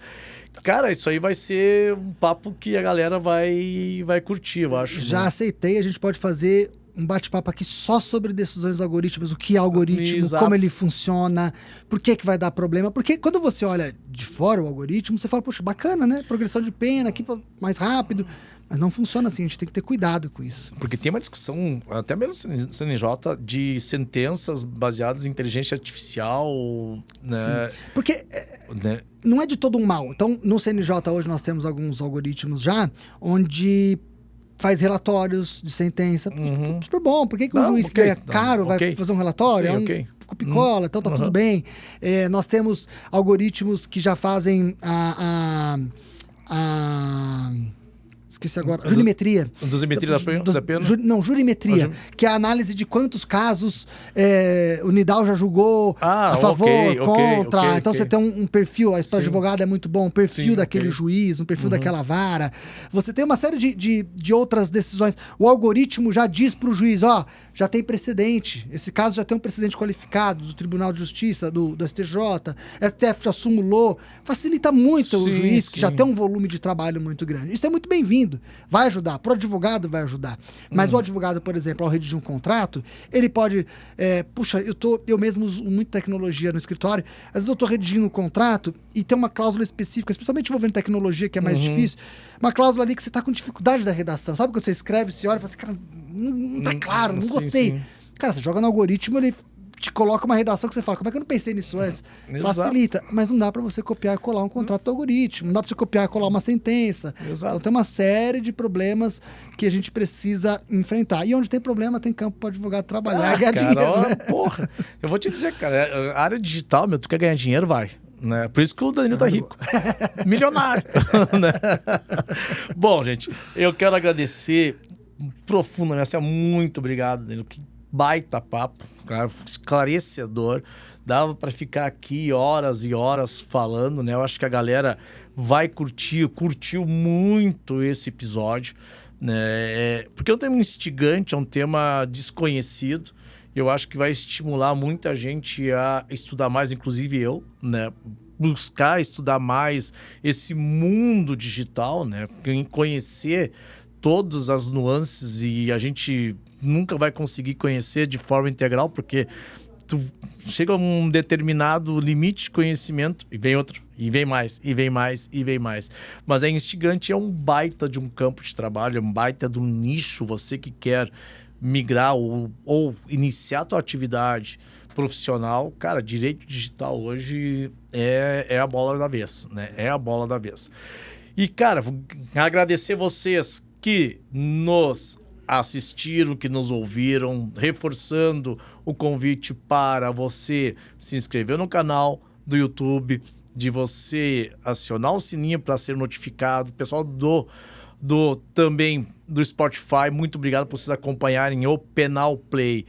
Cara, isso aí vai ser um papo que a galera vai curtir, eu acho. Já aceitei, a gente pode fazer um bate-papo aqui só sobre decisões dos algoritmos, o que é algoritmo, como ele funciona, por que vai dar problema. Porque quando você olha de fora o algoritmo, você fala, poxa, bacana, né? Progressão de pena, aqui mais rápido. Mas não funciona assim, a gente tem que ter cuidado com isso. Porque tem uma discussão, até mesmo no CNJ, de sentenças baseadas em inteligência artificial, né? Sim. Porque não é de todo um mal. Então, no CNJ hoje nós temos alguns algoritmos já, onde faz relatórios de sentença. Super bom. Por que o juiz que ganha caro vai fazer um relatório? Sim, Picola, então tá tudo bem. Nós temos algoritmos que já fazem esqueci agora. Jurimetria. Dosimetria da pena? Jurimetria. Que é a análise de quantos casos o Nidal já julgou a favor, contra. Então você tem um perfil, a história de advogado é muito bom, um perfil daquele juiz, um perfil daquela vara. Você tem uma série de outras decisões. O algoritmo já diz pro juiz, já tem precedente. Esse caso já tem um precedente qualificado do Tribunal de Justiça, do STJ, STF já simulou. Facilita muito o juiz, que já tem um volume de trabalho muito grande. Isso é muito bem-vindo. Vai ajudar. Pro advogado vai ajudar. Mas o advogado, por exemplo, ao redigir um contrato, ele pode... eu mesmo uso muito tecnologia no escritório. Às vezes eu tô redigindo um contrato e tem uma cláusula específica, especialmente envolvendo tecnologia, que é mais difícil. Uma cláusula ali que você tá com dificuldade da redação. Sabe quando você escreve, você olha e fala assim, cara, não tá claro, não gostei. Sim. Cara, você joga no algoritmo, ele te coloca uma redação que você fala, como é que eu não pensei nisso antes? Facilita. Mas não dá para você copiar e colar um contrato do algoritmo, não dá para você copiar e colar uma sentença. Então tem uma série de problemas que a gente precisa enfrentar. E onde tem problema, tem campo para advogado trabalhar e ganhar dinheiro. Né? Porra, eu vou te dizer, cara, a área digital, tu quer ganhar dinheiro, vai. Né? Por isso que o Danilo tá rico. Milionário. Né? Bom, gente, eu quero agradecer profundamente. Muito obrigado, Danilo. Que baita papo, cara, esclarecedor. Dava para ficar aqui horas e horas falando, né? Eu acho que a galera vai curtiu muito esse episódio, né? Porque é um tema instigante, é um tema desconhecido. Eu acho que vai estimular muita gente a estudar mais, inclusive eu, né? Buscar estudar mais esse mundo digital, né? Conhecer todas as nuances, e a gente nunca vai conseguir conhecer de forma integral, porque tu chega a um determinado limite de conhecimento e vem outro, e vem mais, e vem mais, e vem mais. Mas é instigante, é um baita de um campo de trabalho, é um baita de um nicho. Você que quer migrar ou iniciar a tua atividade profissional, cara, direito digital hoje é a bola da vez, né? É a bola da vez. E, cara, vou agradecer vocês que nos assistiram, que nos ouviram, reforçando o convite para você se inscrever no canal do YouTube, de você acionar o sininho para ser notificado. Pessoal também do Spotify, muito obrigado por vocês acompanharem o Penal Play.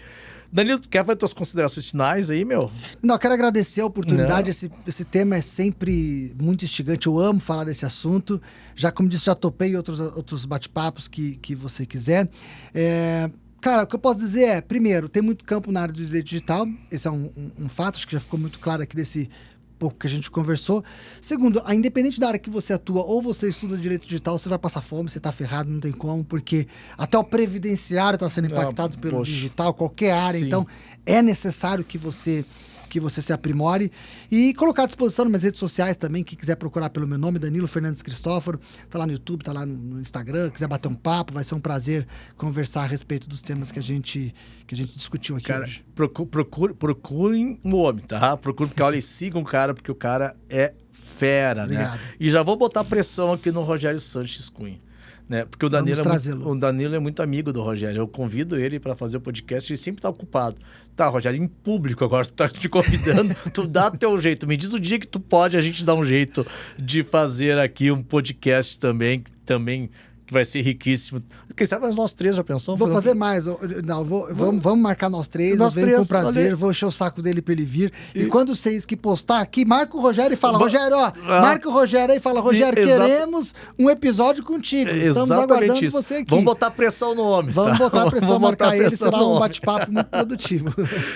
Danilo, tu quer fazer tuas considerações finais aí, meu? Não, eu quero agradecer a oportunidade. Esse tema é sempre muito instigante. Eu amo falar desse assunto. Já, como disse, já topei outros bate-papos que você quiser. Cara, o que eu posso dizer é, primeiro, tem muito campo na área do direito digital. Esse é um fato, acho que já ficou muito claro aqui desse pouco que a gente conversou. Segundo, independente da área que você atua ou você estuda direito digital, você vai passar fome, você tá ferrado, não tem como, porque até o previdenciário está sendo impactado pelo digital, qualquer área. Sim. Então, é necessário que você que você se aprimore. E colocar à disposição nas minhas redes sociais também, quem quiser procurar pelo meu nome, Danilo Fernandes Cristóforo. Tá lá no YouTube, tá lá no Instagram, quiser bater um papo, vai ser um prazer conversar a respeito dos temas que a gente discutiu aqui hoje. Procurem o homem, tá? Procurem, porque olha, sigam o cara, porque o cara é fera, Obrigado. né? E já vou botar pressão aqui no Rogério Sanches Cunha. Né? Porque o Danilo é muito amigo do Rogério. Eu convido ele para fazer o podcast, ele sempre tá ocupado. Tá, Rogério, em público agora, tu tá te convidando, tu dá teu jeito. Me diz o dia que tu pode, a gente dá um jeito de fazer aqui um podcast também que vai ser riquíssimo. Quem sabe nós três, já pensou? Vou fazer mais. Vamos marcar nós três. Eu venho com prazer, vou encher o saco dele pra ele vir. E quando vocês que postar aqui, marca o Rogério e fala, Rogério, marca o Rogério aí e fala, Rogério, queremos um episódio contigo. Estamos aguardando você aqui. Vamos botar pressão no homem. Vamos botar pressão, marcar ele, será um bate-papo muito produtivo.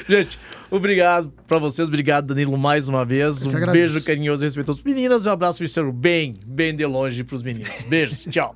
Gente, obrigado pra vocês, obrigado, Danilo, mais uma vez. Um beijo carinhoso e respeitoso. Meninas, um abraço, Mr. Bem de longe pros meninos. Beijos, tchau.